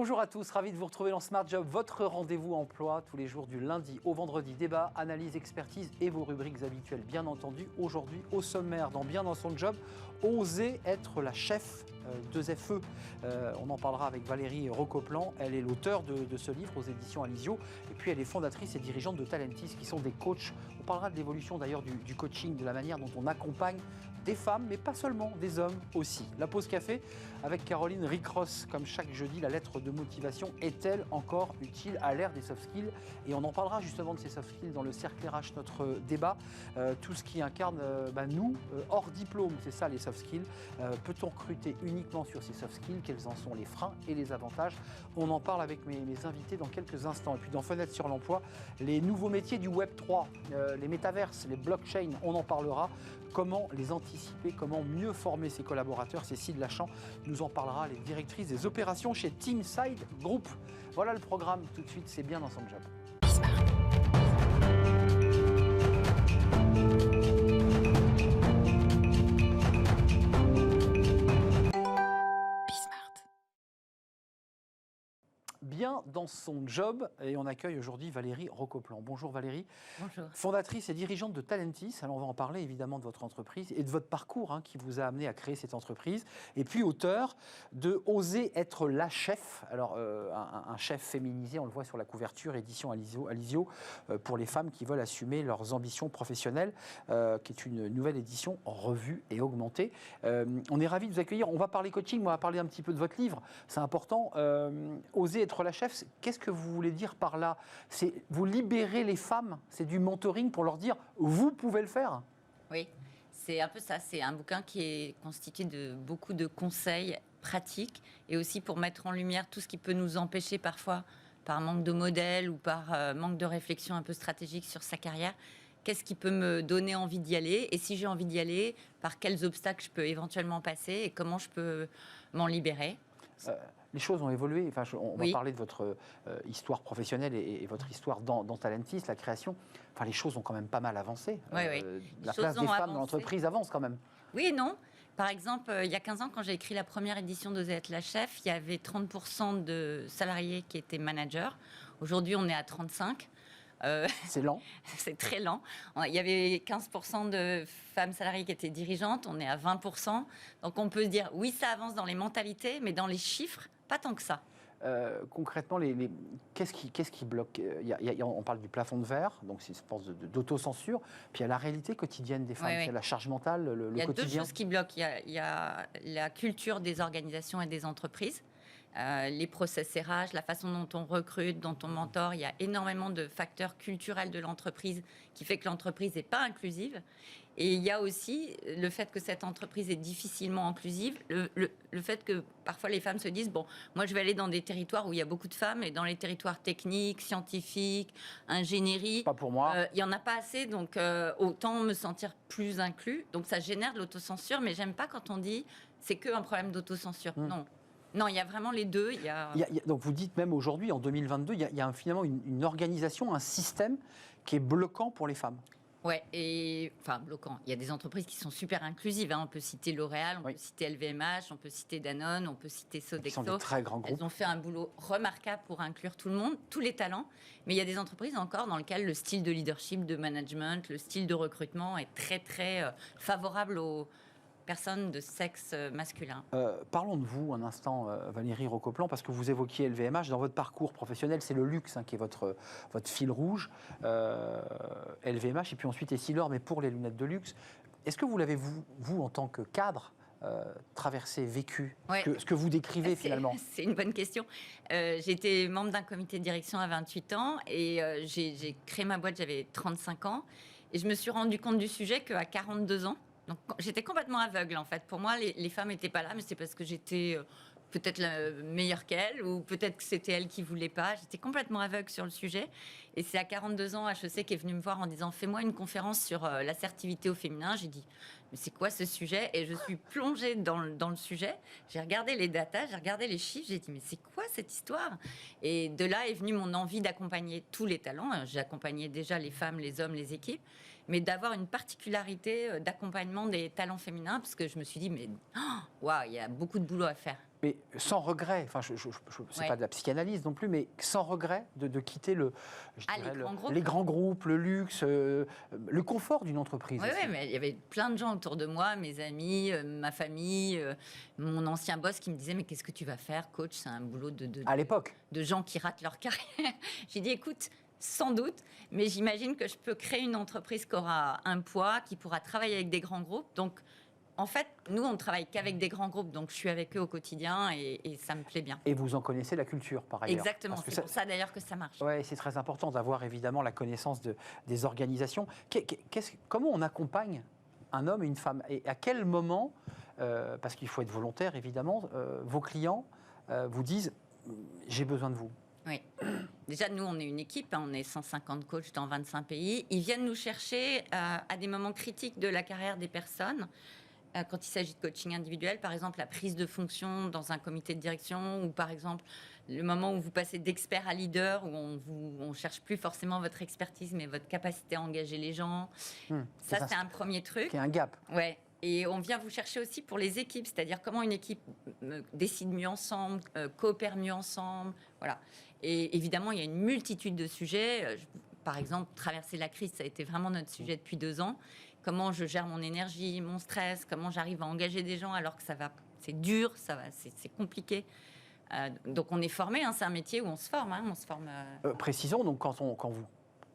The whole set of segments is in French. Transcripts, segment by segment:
Bonjour à tous, ravi de vous retrouver dans Smart Job, votre rendez-vous emploi tous les jours du lundi au vendredi. Débat, analyse, expertise et vos rubriques habituelles bien entendu. Aujourd'hui au sommaire dans Bien dans son job, oser être la chef 2FE. On en parlera avec Valérie Rocoplan. Elle est l'auteur de ce livre aux éditions Alizio. Et puis elle est fondatrice et dirigeante de Talentis qui sont des coachs. On parlera de l'évolution d'ailleurs du coaching, de la manière dont on accompagne des femmes, mais pas seulement, des hommes aussi. La pause café avec Caroline Ricross. Comme chaque jeudi, la lettre de motivation est-elle encore utile à l'ère des soft skills? Et on en parlera justement de ces soft skills dans le cercle RH, notre débat. Tout ce qui incarne nous, hors diplôme, c'est ça les soft skills. Peut-on recruter uniquement sur ces soft skills? Quels en sont les freins et les avantages? On en parle avec mes invités dans quelques instants. Et puis dans Fenêtre sur l'emploi, les nouveaux métiers du Web 3, les métaverses, les blockchains, on en parlera. Comment les anticiper, comment mieux former ses collaborateurs? Cécile Lachamp nous en parlera, les directrices des opérations chez Teamside Group. Voilà le programme, tout de suite, c'est bien dans son job. Bien dans son job et on accueille aujourd'hui Valérie Rocoplan. Bonjour Valérie. Bonjour. Fondatrice et dirigeante de Talentis. Alors on va en parler évidemment de votre entreprise et de votre parcours qui vous a amené à créer cette entreprise. Et puis auteur de Oser être la chef. Alors un chef féminisé, on le voit sur la couverture, édition Alizio pour les femmes qui veulent assumer leurs ambitions professionnelles, qui est une nouvelle édition revue et augmentée. On est ravis de vous accueillir. On va parler coaching, on va parler un petit peu de votre livre. C'est important. Oser être la chef, qu'est-ce que vous voulez dire par là? C'est vous libérer les femmes, c'est du mentoring pour leur dire vous pouvez le faire. Oui, c'est un peu ça. C'est un bouquin qui est constitué de beaucoup de conseils pratiques et aussi pour mettre en lumière tout ce qui peut nous empêcher parfois par manque de modèle ou par manque de réflexion un peu stratégique sur sa carrière. Qu'est-ce qui peut me donner envie d'y aller? Et si j'ai envie d'y aller, par quels obstacles je peux éventuellement passer et comment je peux m'en libérer? Les choses ont évolué. Enfin, on va parler de votre histoire professionnelle et votre histoire dans Talentis, la création. Enfin, les choses ont quand même pas mal avancé. Oui. La place des femmes dans l'entreprise avance quand même. Oui et non. Par exemple, il y a 15 ans, quand j'ai écrit la première édition d'Oser être la chef, il y avait 30% de salariés qui étaient managers. Aujourd'hui, on est à 35%. C'est lent. C'est très lent. Il y avait 15% de femmes salariées qui étaient dirigeantes, on est à 20%. Donc on peut se dire, oui, ça avance dans les mentalités, mais dans les chiffres, pas tant que ça. Concrètement, qu'est-ce qui bloque? On parle du plafond de verre, donc c'est une espèce d'autocensure. Puis il y a la réalité quotidienne des femmes, Oui. C'est la charge mentale, le quotidien. Il y a deux choses qui bloquent. Il y a la culture des organisations et des entreprises. Les process RH, la façon dont on recrute, dont on mentor, il y a énormément de facteurs culturels de l'entreprise qui fait que l'entreprise n'est pas inclusive. Et il y a aussi le fait que cette entreprise est difficilement inclusive, le fait que parfois les femmes se disent, bon, moi je vais aller dans des territoires où il y a beaucoup de femmes, et dans les territoires techniques, scientifiques, ingénierie, pas pour moi. Il n'y en a pas assez, donc autant me sentir plus inclus. Donc ça génère de l'autocensure, mais j'aime pas quand on dit, c'est qu'un problème d'autocensure. Non, il y a vraiment les deux. Donc vous dites même aujourd'hui, en 2022, il y a finalement une organisation, un système qui est bloquant pour les femmes. Ouais, bloquant. Il y a des entreprises qui sont super inclusives. On peut citer L'Oréal, on peut citer LVMH, on peut citer Danone, on peut citer Sodexo. Ils sont des très grands groupes. Elles ont fait un boulot remarquable pour inclure tout le monde, tous les talents. Mais il y a des entreprises encore dans lesquelles le style de leadership, de management, le style de recrutement est très, très favorable aux personnes de sexe masculin. Parlons de vous un instant, Valérie Rocoplan, parce que vous évoquiez LVMH. Dans votre parcours professionnel, c'est le luxe qui est votre fil rouge. LVMH et puis ensuite Essilor, mais pour les lunettes de luxe. Est-ce que vous l'avez, vous, en tant que cadre, traversé, vécu, ce que vous décrivez finalement? C'est une bonne question. J'étais membre d'un comité de direction à 28 ans et j'ai créé ma boîte, j'avais 35 ans. Et je me suis rendu compte du sujet qu'à 42 ans, donc, j'étais complètement aveugle en fait. Pour moi, les femmes n'étaient pas là, mais c'est parce que j'étais peut-être meilleure qu'elles ou peut-être que c'était elles qui ne voulaient pas. J'étais complètement aveugle sur le sujet. Et c'est à 42 ans, HEC qui est venu me voir en disant « Fais-moi une conférence sur l'assertivité au féminin ». J'ai dit « Mais c'est quoi ce sujet ?» Et je suis plongée dans le sujet. J'ai regardé les datas, j'ai regardé les chiffres. J'ai dit « Mais c'est quoi cette histoire ?» Et de là est venue mon envie d'accompagner tous les talents. J'ai accompagné déjà les femmes, les hommes, les équipes. Mais d'avoir une particularité d'accompagnement des talents féminins, parce que je me suis dit, mais il y a beaucoup de boulot à faire. Mais sans regret, enfin, c'est pas de la psychanalyse non plus, mais sans regret de quitter les grands groupes, le luxe, le confort d'une entreprise. Oui, mais il y avait plein de gens autour de moi, mes amis, ma famille, mon ancien boss qui me disait mais qu'est-ce que tu vas faire, coach? C'est un boulot à l'époque, de gens qui ratent leur carrière. J'ai dit écoute, sans doute, mais j'imagine que je peux créer une entreprise qui aura un poids, qui pourra travailler avec des grands groupes. Donc, en fait, nous, on ne travaille qu'avec des grands groupes, donc je suis avec eux au quotidien et ça me plaît bien. Et vous en connaissez la culture, par ailleurs. Exactement, c'est pour ça d'ailleurs que ça marche. Oui, c'est très important d'avoir évidemment la connaissance des organisations. Comment on accompagne un homme et une femme? Et à quel moment, parce qu'il faut être volontaire évidemment, vos clients vous disent « j'ai besoin de vous ». Oui. Déjà, nous, on est une équipe, on est 150 coachs dans 25 pays. Ils viennent nous chercher à des moments critiques de la carrière des personnes. Quand il s'agit de coaching individuel, par exemple la prise de fonction dans un comité de direction, ou par exemple le moment où vous passez d'expert à leader, où on ne cherche plus forcément votre expertise, mais votre capacité à engager les gens. Ça, c'est un premier truc. Il y a un gap. Ouais. Et on vient vous chercher aussi pour les équipes, c'est-à-dire comment une équipe décide mieux ensemble, coopère mieux ensemble. Voilà. Et évidemment, il y a une multitude de sujets. Par exemple, traverser la crise, ça a été vraiment notre sujet depuis 2 ans. Comment je gère mon énergie, mon stress, comment j'arrive à engager des gens alors que c'est dur, c'est compliqué. Donc on est formé, c'est un métier où on se forme. On se forme. Précisons donc quand vous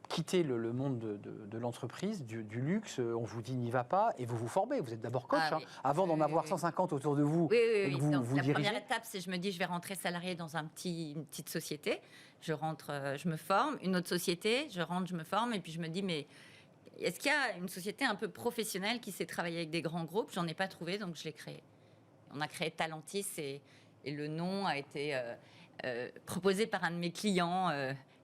quittez le monde de l'entreprise, du luxe, on vous dit n'y va pas et vous vous formez. Vous êtes d'abord coach, oui. Avant d'en avoir 150 autour de vous. Oui. Et que vous la dirigez. Première étape, c'est je me dis je vais rentrer salarié dans une petite société. Je rentre, je me forme. Une autre société, je rentre, je me forme et puis je me dis mais est-ce qu'il y a une société un peu professionnelle qui sait travailler avec des grands groupes? J'en ai pas trouvé, donc je l'ai créée. On a créé Talentis et le nom a été proposé par un de mes clients,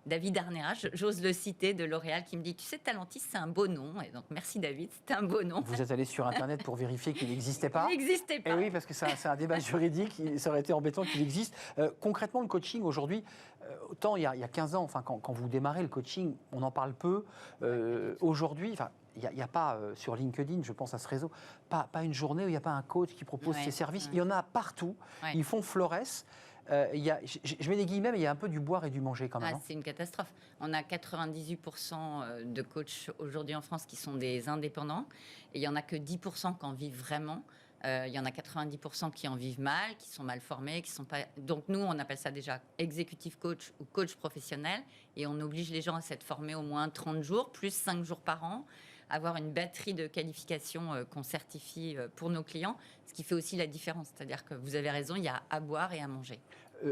David Arnera, j'ose le citer, de L'Oréal, qui me dit « Tu sais, Talentis, c'est un beau nom. » Et donc, merci David, c'est un beau nom. Vous êtes allé sur Internet pour vérifier qu'il n'existait pas? Il n'existait pas. Et oui, parce que c'est un débat juridique, ça aurait été embêtant qu'il existe. Concrètement, le coaching aujourd'hui, autant il y a 15 ans, enfin, quand vous démarrez le coaching, on en parle peu. Aujourd'hui, enfin, il n'y a pas sur LinkedIn, je pense à ce réseau, pas une journée où il n'y a pas un coach qui propose ses services. Il y en a partout. Ils font florès. Je mets des guillemets, mais il y a un peu du boire et du manger quand même. C'est une catastrophe. On a 98% de coachs aujourd'hui en France qui sont des indépendants. Et il n'y en a que 10% qui en vivent vraiment. Il y en a 90% qui en vivent mal, qui sont mal formés, qui sont pas. Donc nous, on appelle ça déjà executive coach ou coach professionnel. Et on oblige les gens à s'être formés au moins 30 jours, plus 5 jours par an, avoir une batterie de qualifications qu'on certifie pour nos clients, ce qui fait aussi la différence. C'est-à-dire que vous avez raison, il y a à boire et à manger.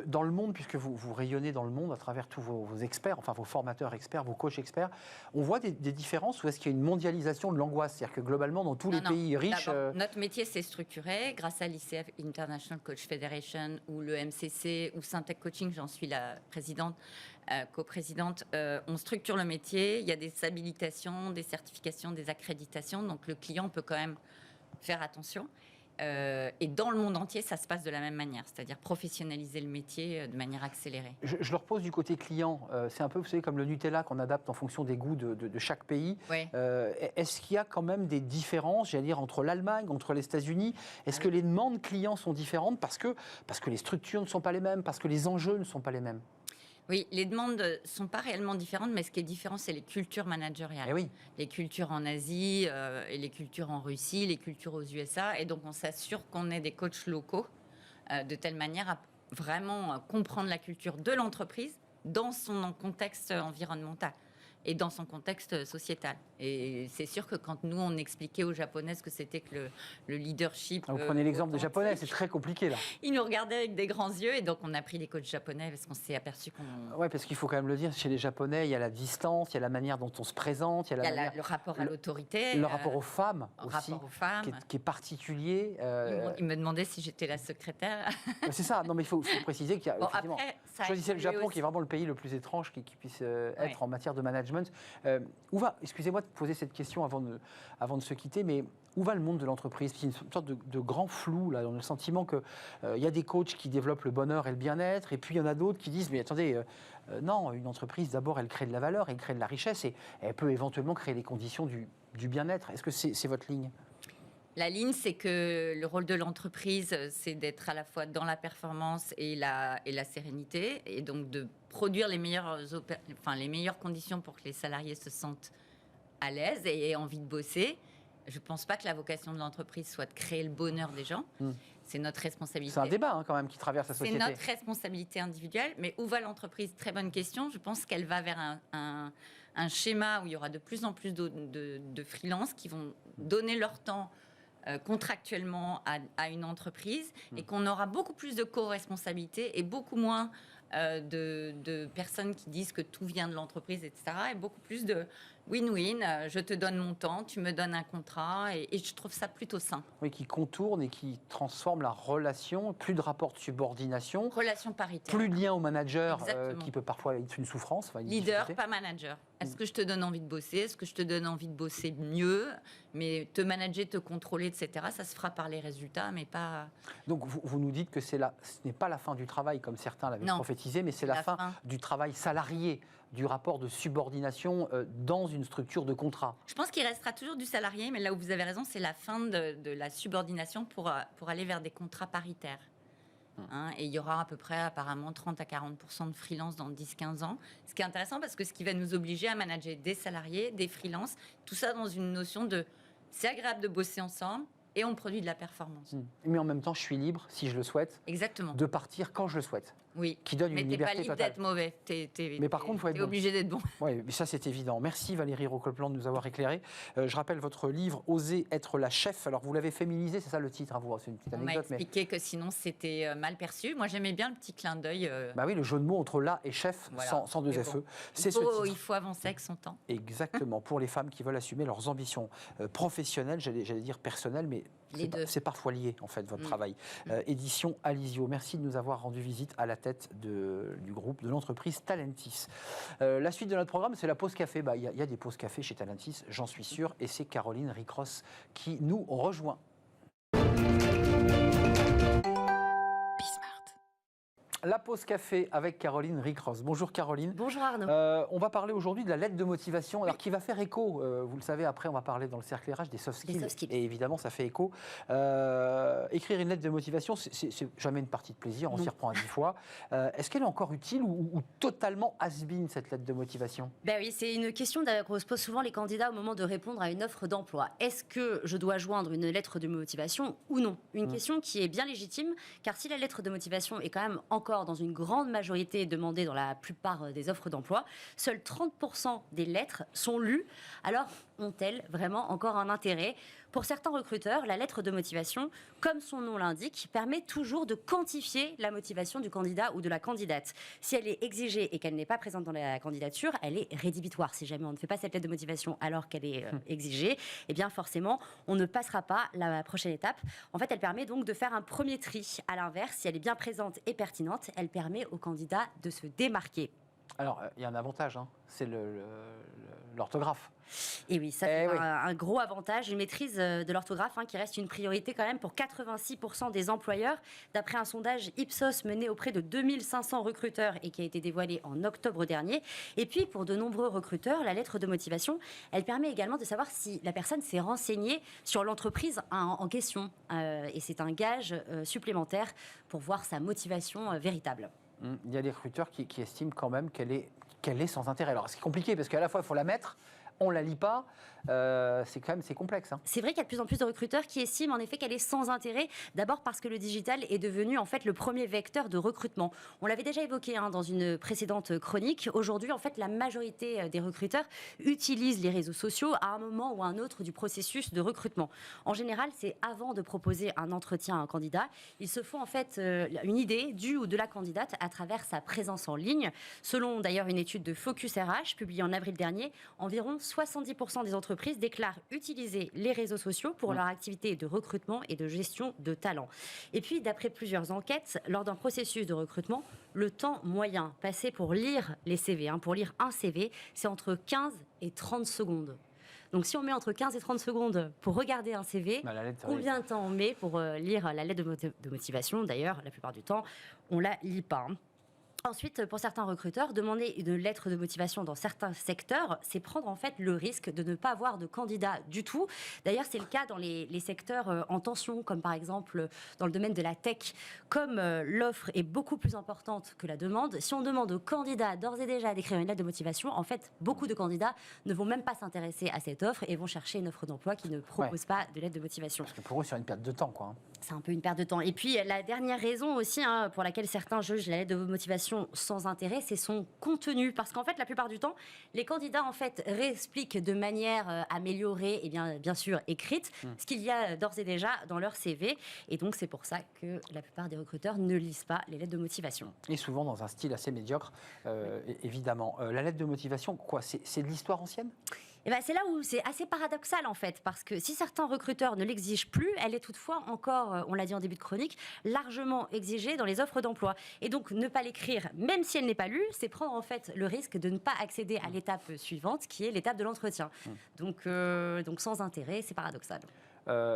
Dans le monde, puisque vous rayonnez dans le monde à travers tous vos experts, enfin vos formateurs experts, vos coachs experts, on voit des différences ou est-ce qu'il y a une mondialisation de l'angoisse? C'est-à-dire que globalement, dans tous les pays riches... Notre métier s'est structuré grâce à l'ICF, International Coach Federation, ou le MCC, ou Syntec Coaching, j'en suis la présidente, coprésidente. On structure le métier, il y a des habilitations, des certifications, des accréditations, donc le client peut quand même faire attention. Et dans le monde entier, ça se passe de la même manière, c'est-à-dire professionnaliser le métier de manière accélérée. Je le repose du côté client. C'est un peu, vous savez, comme le Nutella qu'on adapte en fonction des goûts de chaque pays. Oui. Est-ce qu'il y a quand même des différences, j'allais dire, entre l'Allemagne, entre les États-Unis? Est-ce que les demandes clients sont différentes parce que les structures ne sont pas les mêmes, parce que les enjeux ne sont pas les mêmes? Oui, les demandes ne sont pas réellement différentes, mais ce qui est différent, c'est les cultures managériales. Eh oui. Les cultures en Asie, et les cultures en Russie, les cultures aux USA. Et donc, on s'assure qu'on ait des coachs locaux de telle manière à vraiment comprendre la culture de l'entreprise dans son contexte environnemental et dans son contexte sociétal. Et c'est sûr que quand nous, on expliquait aux Japonais ce que c'était que le leadership... Vous prenez l'exemple des Japonais, c'est très compliqué là. Ils nous regardaient avec des grands yeux et donc on a pris les coachs japonais parce qu'on s'est aperçu qu'on... Oui, parce qu'il faut quand même le dire, chez les Japonais, il y a la distance, il y a la manière dont on se présente, il y a le rapport à l'autorité. Le rapport aux femmes aussi, rapport aux femmes. Qui est particulier. Ils me demandaient si j'étais la secrétaire. C'est ça, non mais il faut préciser qu'il y a... Bon, après, choisissez le Japon qui est vraiment le pays le plus étrange qui puisse être en matière de management. Où va, excusez-moi de poser cette question avant de se quitter, mais où va le monde de l'entreprise? C'est une sorte de grand flou, là. On a le sentiment qu'il y a des coachs qui développent le bonheur et le bien-être, et puis il y en a d'autres qui disent, mais attendez, non, une entreprise, d'abord, elle crée de la valeur, elle crée de la richesse, et elle peut éventuellement créer les conditions du bien-être. Est-ce que c'est votre ligne? La ligne, c'est que le rôle de l'entreprise, c'est d'être à la fois dans la performance et la sérénité, et donc de produire les meilleures conditions pour que les salariés se sentent à l'aise et aient envie de bosser. Je ne pense pas que la vocation de l'entreprise soit de créer le bonheur des gens. C'est notre responsabilité. C'est un débat quand même qui traverse la société. C'est notre responsabilité individuelle. Mais où va l'entreprise? Très bonne question. Je pense qu'elle va vers un schéma où il y aura de plus en plus de freelances qui vont donner leur temps contractuellement à une entreprise et qu'on aura beaucoup plus de co-responsabilité et beaucoup moins de personnes qui disent que tout vient de l'entreprise, etc. Et beaucoup plus de win-win, je te donne mon temps, tu me donnes un contrat, et je trouve ça plutôt sain. Oui, qui contourne et qui transforme la relation, plus de rapport de subordination. Relation paritaire. Plus de lien au manager, qui peut parfois être une souffrance. Enfin, Leader, pas manager. Est-ce que je te donne envie de bosser? Est-ce que je te donne envie de bosser mieux? Mais te manager, te contrôler, etc., ça se fera par les résultats, mais pas... Donc vous nous dites que ce n'est pas la fin du travail, comme certains l'avaient prophétisé, mais c'est la fin du travail salarié, du rapport de subordination dans une structure de contrat. Je pense qu'il restera toujours du salarié, mais là où vous avez raison, c'est la fin de la subordination pour aller vers des contrats paritaires. Et il y aura à peu près apparemment 30 à 40% de freelance dans 10-15 ans. Ce qui est intéressant parce que ce qui va nous obliger à manager des salariés, des freelances, tout ça dans une notion de c'est agréable de bosser ensemble et on produit de la performance. Mais en même temps, je suis libre, si je le souhaite, de partir quand je le souhaite. Oui, qui donne une liberté mais t'es pas libre d'être mauvais. Mais par contre, il faut être obligé d'être bon. Oui, mais ça c'est évident. Merci Valérie Rocoplan de nous avoir éclairé. Je rappelle votre livre Oser être la chef. Alors vous l'avez féminisé, c'est ça le titre, vous. C'est une petite anecdote. On m'a expliqué que sinon c'était mal perçu. Moi j'aimais bien le petit clin d'œil. Bah oui, le jeu de mots entre la et chef, voilà. sans deux FE. Bon. Il faut avancer avec son temps. Exactement. Pour les femmes qui veulent assumer leurs ambitions professionnelles, j'allais dire personnelles, mais c'est parfois lié en fait votre travail. Édition Alizio. Merci de nous avoir rendu visite à la tête du groupe, de l'entreprise Talentis. La suite de notre programme, c'est la pause café. Il y a des pauses café chez Talentis, j'en suis sûr, et c'est Caroline Ricross qui nous rejoint. La pause café avec Caroline Ricross. Bonjour Caroline. Bonjour Arnaud. On va parler aujourd'hui de la lettre de motivation, alors qui va faire écho, vous le savez, après on va parler dans le cercle RH des soft skills, et évidemment ça fait écho. Écrire une lettre de motivation, c'est jamais une partie de plaisir, on s'y reprend à 10 fois. Est-ce qu'elle est encore utile ou totalement has-been cette lettre de motivation? Ben oui, c'est une question que se posent souvent les candidats au moment de répondre à une offre d'emploi. Est-ce que je dois joindre une lettre de motivation ou non? Une question qui est bien légitime, car si la lettre de motivation est quand même encore dans une grande majorité demandée dans la plupart des offres d'emploi, seuls 30% des lettres sont lues. Alors, ont-elles vraiment encore un intérêt? Pour certains recruteurs, la lettre de motivation, comme son nom l'indique, permet toujours de quantifier la motivation du candidat ou de la candidate. Si elle est exigée et qu'elle n'est pas présente dans la candidature, elle est rédhibitoire. Si jamais on ne fait pas cette lettre de motivation alors qu'elle est exigée, eh bien forcément, on ne passera pas la prochaine étape. En fait, elle permet donc de faire un premier tri. À l'inverse, si elle est bien présente et pertinente, elle permet au candidat de se démarquer. Alors, il y a un avantage, c'est l'orthographe. Et oui, ça c'est un gros avantage, une maîtrise de l'orthographe qui reste une priorité quand même pour 86% des employeurs. D'après un sondage Ipsos mené auprès de 2500 recruteurs et qui a été dévoilé en octobre dernier. Et puis, pour de nombreux recruteurs, la lettre de motivation, elle permet également de savoir si la personne s'est renseignée sur l'entreprise en question. Et c'est un gage supplémentaire pour voir sa motivation véritable. Il y a des recruteurs qui estiment quand même qu'elle est sans intérêt. Alors c'est compliqué parce qu'à la fois il faut la mettre, on ne la lit pas, c'est complexe. C'est vrai qu'il y a de plus en plus de recruteurs qui estiment en effet qu'elle est sans intérêt. D'abord parce que le digital est devenu en fait le premier vecteur de recrutement. On l'avait déjà évoqué dans une précédente chronique. Aujourd'hui, en fait, la majorité des recruteurs utilisent les réseaux sociaux à un moment ou à un autre du processus de recrutement. En général, c'est avant de proposer un entretien à un candidat. Ils se font en fait une idée du ou de la candidate à travers sa présence en ligne. Selon d'ailleurs une étude de Focus RH publiée en avril dernier, environ 70% des entreprises déclarent utiliser les réseaux sociaux pour leur activité de recrutement et de gestion de talent. Et puis, d'après plusieurs enquêtes, lors d'un processus de recrutement, le temps moyen passé pour lire les CV, pour lire un CV, c'est entre 15 et 30 secondes. Donc, si on met entre 15 et 30 secondes pour regarder un CV, combien de temps on met pour lire la lettre de motivation? D'ailleurs, la plupart du temps, on ne la lit pas. Ensuite, pour certains recruteurs, demander une lettre de motivation dans certains secteurs, c'est prendre en fait le risque de ne pas avoir de candidat du tout. D'ailleurs, c'est le cas dans les secteurs en tension, comme par exemple dans le domaine de la tech. Comme l'offre est beaucoup plus importante que la demande, si on demande aux candidats d'ores et déjà d'écrire une lettre de motivation, en fait, beaucoup de candidats ne vont même pas s'intéresser à cette offre et vont chercher une offre d'emploi qui ne propose pas de lettre de motivation. Parce que pour eux, c'est une perte de temps, quoi. C'est un peu une perte de temps. Et puis, la dernière raison aussi, pour laquelle certains jugent la lettre de motivation sans intérêt, c'est son contenu. Parce qu'en fait, la plupart du temps, les candidats, en fait, réexpliquent de manière améliorée et bien sûr écrite ce qu'il y a d'ores et déjà dans leur CV. Et donc, c'est pour ça que la plupart des recruteurs ne lisent pas les lettres de motivation. Et souvent dans un style assez médiocre, évidemment. La lettre de motivation, quoi, c'est de l'histoire ancienne ? Et ben c'est là où c'est assez paradoxal en fait, parce que si certains recruteurs ne l'exigent plus, elle est toutefois encore, on l'a dit en début de chronique, largement exigée dans les offres d'emploi. Et donc ne pas l'écrire, même si elle n'est pas lue, c'est prendre en fait le risque de ne pas accéder à l'étape suivante, qui est l'étape de l'entretien. Donc sans intérêt, c'est paradoxal.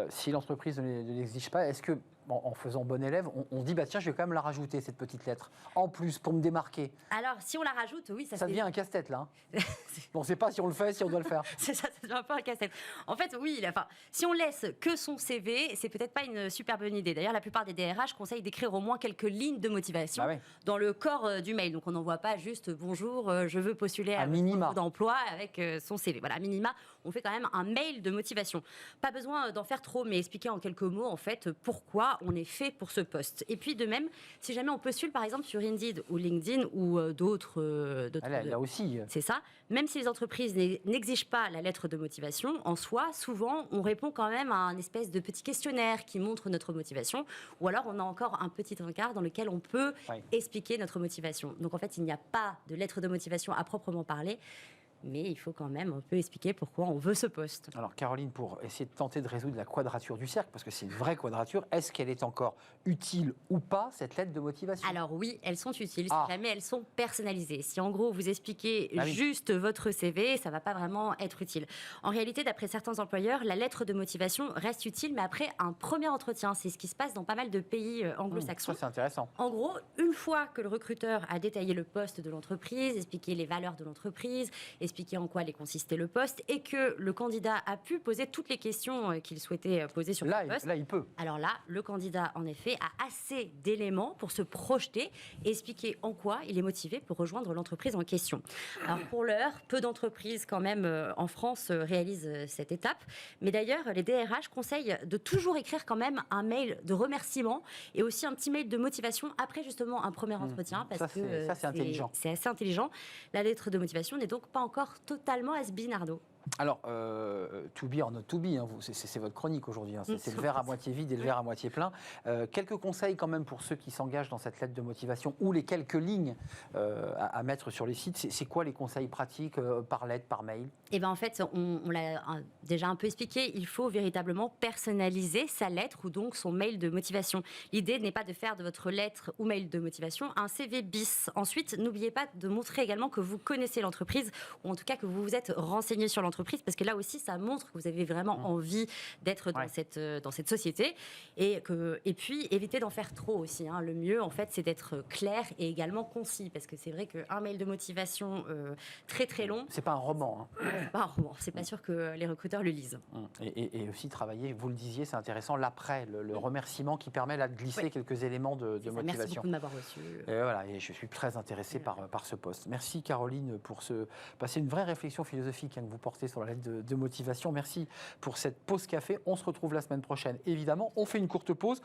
Si l'entreprise ne l'exige pas, est-ce que, en faisant bon élève, on dit tiens, je vais quand même la rajouter, cette petite lettre, en plus, pour me démarquer? Alors, si on la rajoute, oui, ça devient un casse-tête, là. On ne sait pas si on le fait, si on doit le faire. C'est ça devient un peu un casse-tête. En fait, oui, si on laisse que son CV, c'est peut-être pas une super bonne idée. D'ailleurs, la plupart des DRH conseillent d'écrire au moins quelques lignes de motivation dans le corps du mail. Donc, on n'envoie pas juste « Bonjour, je veux postuler à un d'emploi » avec son CV. Voilà, à minima, on fait quand même un mail de motivation. Pas besoin d'en faire trop, mais expliquer en quelques mots, en fait, pourquoi on est fait pour ce poste. Et puis, de même, si jamais on postule, par exemple, sur Indeed ou LinkedIn ou d'autres... Là aussi. C'est ça. Même si les entreprises n'exigent pas la lettre de motivation, en soi, souvent, on répond quand même à un espèce de petit questionnaire qui montre notre motivation. Ou alors, on a encore un petit encart dans lequel on peut expliquer notre motivation. Donc, en fait, il n'y a pas de lettre de motivation à proprement parler. Mais il faut quand même un peu expliquer pourquoi on veut ce poste. Alors Caroline, pour essayer de tenter de résoudre la quadrature du cercle, parce que c'est une vraie quadrature, est-ce qu'elle est encore utile ou pas, cette lettre de motivation? Alors oui, elles sont utiles, si jamais elles sont personnalisées. Si en gros vous expliquez juste votre CV, ça ne va pas vraiment être utile. En réalité, d'après certains employeurs, la lettre de motivation reste utile, mais après un premier entretien. C'est ce qui se passe dans pas mal de pays anglo-saxons. Ça, c'est intéressant. En gros, une fois que le recruteur a détaillé le poste de l'entreprise, expliqué les valeurs de l'entreprise, expliquer en quoi allait consister le poste et que le candidat a pu poser toutes les questions qu'il souhaitait poser sur ce poste. Là, il peut. Alors là, le candidat, en effet, a assez d'éléments pour se projeter et expliquer en quoi il est motivé pour rejoindre l'entreprise en question. Alors pour l'heure, peu d'entreprises quand même en France réalisent cette étape. Mais d'ailleurs, les DRH conseillent de toujours écrire quand même un mail de remerciement et aussi un petit mail de motivation après justement un premier entretien. Parce que ça, c'est intelligent. C'est assez intelligent. La lettre de motivation n'est donc pas encore totalement has-been, Arnaud. Alors, to be or not to be, c'est votre chronique aujourd'hui. C'est le verre à moitié vide et le verre à moitié plein. Quelques conseils quand même pour ceux qui s'engagent dans cette lettre de motivation ou les quelques lignes à mettre sur les sites. C'est quoi les conseils pratiques par lettre, par mail? Eh bien, en fait, on l'a déjà un peu expliqué. Il faut véritablement personnaliser sa lettre ou donc son mail de motivation. L'idée n'est pas de faire de votre lettre ou mail de motivation un CV bis. Ensuite, n'oubliez pas de montrer également que vous connaissez l'entreprise ou en tout cas que vous vous êtes renseigné sur l'entreprise, parce que là aussi, ça montre que vous avez vraiment envie d'être dans cette société. Et puis, évitez d'en faire trop aussi. Le mieux, en fait, c'est d'être clair et également concis, parce que c'est vrai qu'un mail de motivation très, très long... C'est pas un roman. C'est pas un roman. C'est pas sûr que les recruteurs le lisent. Et aussi travailler, vous le disiez, c'est intéressant, l'après, le remerciement qui permet là, de glisser quelques éléments de motivation. Merci beaucoup de m'avoir reçu. Et je suis très intéressé par ce poste. Merci Caroline pour passer une vraie réflexion philosophique que vous portez sur la lettre de motivation. Merci pour cette pause café. On se retrouve la semaine prochaine. Évidemment, on fait une courte pause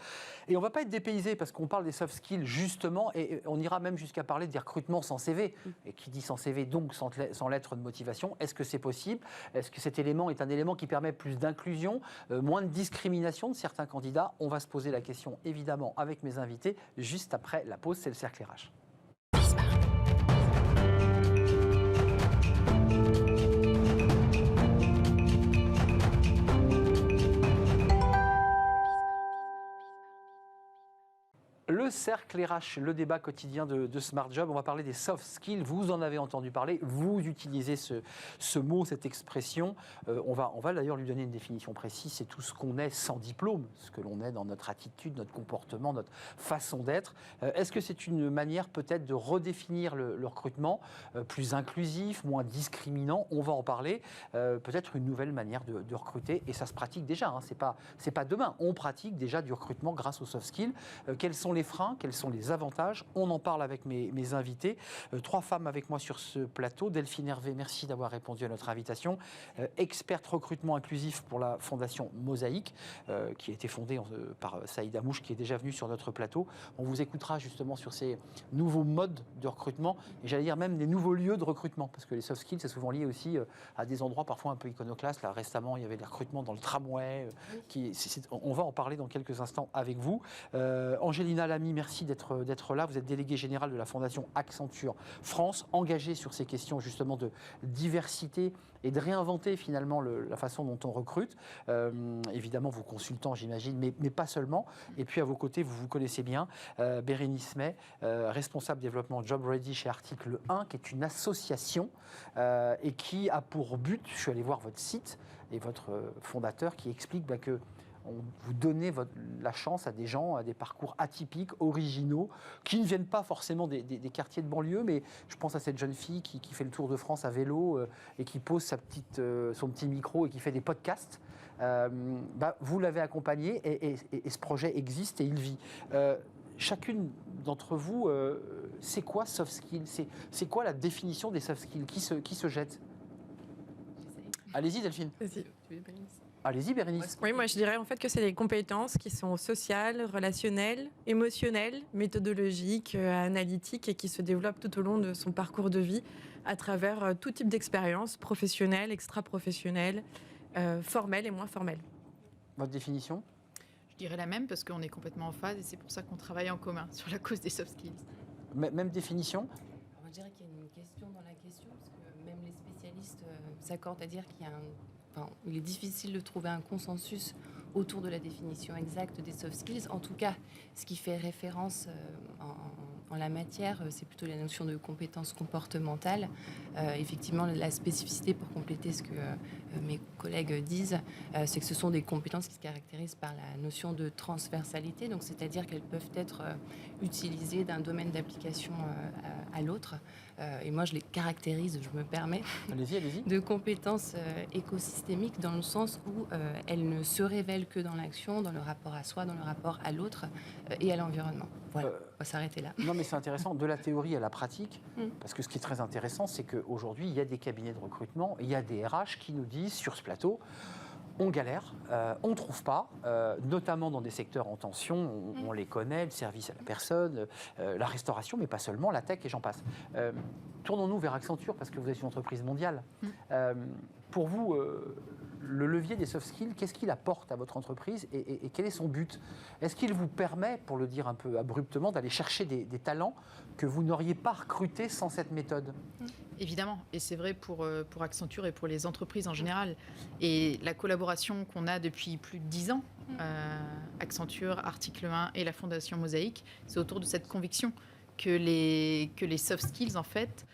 et on ne va pas être dépaysé parce qu'on parle des soft skills justement et on ira même jusqu'à parler des recrutements sans CV. Et qui dit sans CV, donc sans lettre de motivation, est-ce que c'est possible? Est-ce que cet élément est un élément qui permet plus d'inclusion, moins de discrimination de certains candidats? On va se poser la question évidemment avec mes invités juste après la pause. C'est le cercle RH. Le cercle RH, le débat quotidien de Smart Job. On va parler des soft skills. Vous en avez entendu parler. Vous utilisez ce mot, cette expression. On va d'ailleurs lui donner une définition précise. C'est tout ce qu'on est sans diplôme, ce que l'on est dans notre attitude, notre comportement, notre façon d'être. Est-ce que c'est une manière peut-être de redéfinir le recrutement plus inclusif, moins discriminant? On va en parler. Peut-être une nouvelle manière de recruter. Et ça se pratique déjà. Hein. C'est pas demain. On pratique déjà du recrutement grâce aux soft skills. Quels sont les freins, quels sont les avantages? On en parle avec mes invités. 3 femmes avec moi sur ce plateau. Delphine Hervé, merci d'avoir répondu à notre invitation. Experte recrutement inclusif pour la Fondation Mosaïque, qui a été fondée par Saïd Amouche, qui est déjà venu sur notre plateau. On vous écoutera justement sur ces nouveaux modes de recrutement, et j'allais dire même des nouveaux lieux de recrutement, parce que les soft skills, c'est souvent lié aussi à des endroits parfois un peu iconoclastes. Là, récemment, il y avait des recrutements dans le tramway. On va en parler dans quelques instants avec vous. Angélina Lamy, merci d'être là. Vous êtes déléguée générale de la Fondation Accenture France, engagée sur ces questions justement de diversité et de réinventer finalement la façon dont on recrute. Évidemment, vos consultants, j'imagine, mais pas seulement. Et puis à vos côtés, vous connaissez bien Bérénice May, responsable développement Job Ready chez Article 1, qui est une association et qui a pour but, je suis allé voir votre site et votre fondateur qui explique que vous donnez la chance à des gens, à des parcours atypiques, originaux, qui ne viennent pas forcément des quartiers de banlieue, mais je pense à cette jeune fille qui fait le tour de France à vélo et qui pose son petit micro et qui fait des podcasts. Vous l'avez accompagnée et ce projet existe et il vit. Chacune d'entre vous, c'est quoi soft skills? C'est quoi la définition des soft skills? Qui se jette? Allez-y Delphine. Allez-y, Bérénice. Oui, moi je dirais en fait que c'est des compétences qui sont sociales, relationnelles, émotionnelles, méthodologiques, analytiques et qui se développent tout au long de son parcours de vie à travers tout type d'expériences professionnelles, extra-professionnelles, formelles et moins formelles. Votre définition? Je dirais la même parce qu'on est complètement en phase et c'est pour ça qu'on travaille en commun sur la cause des soft skills. Même définition? Moi, je dirais qu'il y a une question dans la question parce que même les spécialistes s'accordent à dire qu'il y a il est difficile de trouver un consensus autour de la définition exacte des soft skills. En tout cas, ce qui fait référence en la matière, c'est plutôt la notion de compétences comportementales. Effectivement, la spécificité, pour compléter ce que mes collègues disent, c'est que ce sont des compétences qui se caractérisent par la notion de transversalité, donc c'est-à-dire qu'elles peuvent être utilisées d'un domaine d'application à l'autre. Et moi, je les caractérise, je me permets, allez-y. de compétences écosystémiques dans le sens où elles ne se révèlent que dans l'action, dans le rapport à soi, dans le rapport à l'autre et à l'environnement. Voilà, on va s'arrêter là. Non, mais c'est intéressant, de la théorie à la pratique, parce que ce qui est très intéressant, c'est qu'aujourd'hui, il y a des cabinets de recrutement, il y a des RH qui nous disent sur ce plateau, on galère, on ne trouve pas, notamment dans des secteurs en tension, on les connaît, le service à la personne, la restauration, mais pas seulement, la tech et j'en passe. Tournons-nous vers Accenture, parce que vous êtes une entreprise mondiale. Pour vous, le levier des soft skills, qu'est-ce qu'il apporte à votre entreprise et quel est son but? Est-ce qu'il vous permet, pour le dire un peu abruptement, d'aller chercher des talents que vous n'auriez pas recrutés sans cette méthode? Évidemment, et c'est vrai pour Accenture et pour les entreprises en général. Et la collaboration qu'on a depuis plus de 10 ans, Accenture, Article 1 et la Fondation Mosaïque, c'est autour de cette conviction que les soft skills, en fait,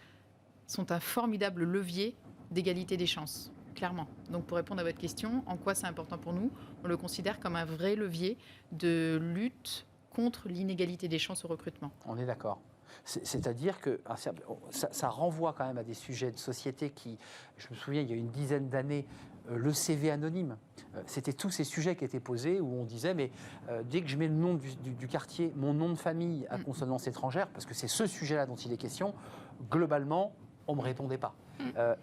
sont un formidable levier d'égalité des chances, clairement. Donc pour répondre à votre question, en quoi c'est important pour nous? On le considère comme un vrai levier de lutte contre l'inégalité des chances au recrutement. On est d'accord. C'est-à-dire que ça renvoie quand même à des sujets de société qui, je me souviens, il y a une dizaine d'années, le CV anonyme, c'était tous ces sujets qui étaient posés où on disait, mais dès que je mets le nom du quartier, mon nom de famille à consonance étrangère, parce que c'est ce sujet-là dont il est question, globalement, on ne me répondait pas.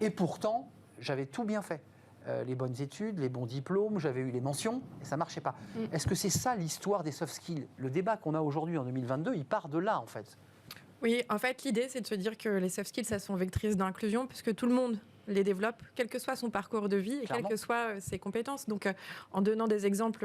Et pourtant, j'avais tout bien fait. Les bonnes études, les bons diplômes, j'avais eu les mentions, et ça ne marchait pas. Est-ce que c'est ça l'histoire des soft skills? Le débat qu'on a aujourd'hui en 2022, il part de là, en fait. Oui, en fait, l'idée, c'est de se dire que les soft skills, ça sont vectrices d'inclusion, puisque tout le monde les développe, quel que soit son parcours de vie et quelles que soient ses compétences. Donc, en donnant des exemples,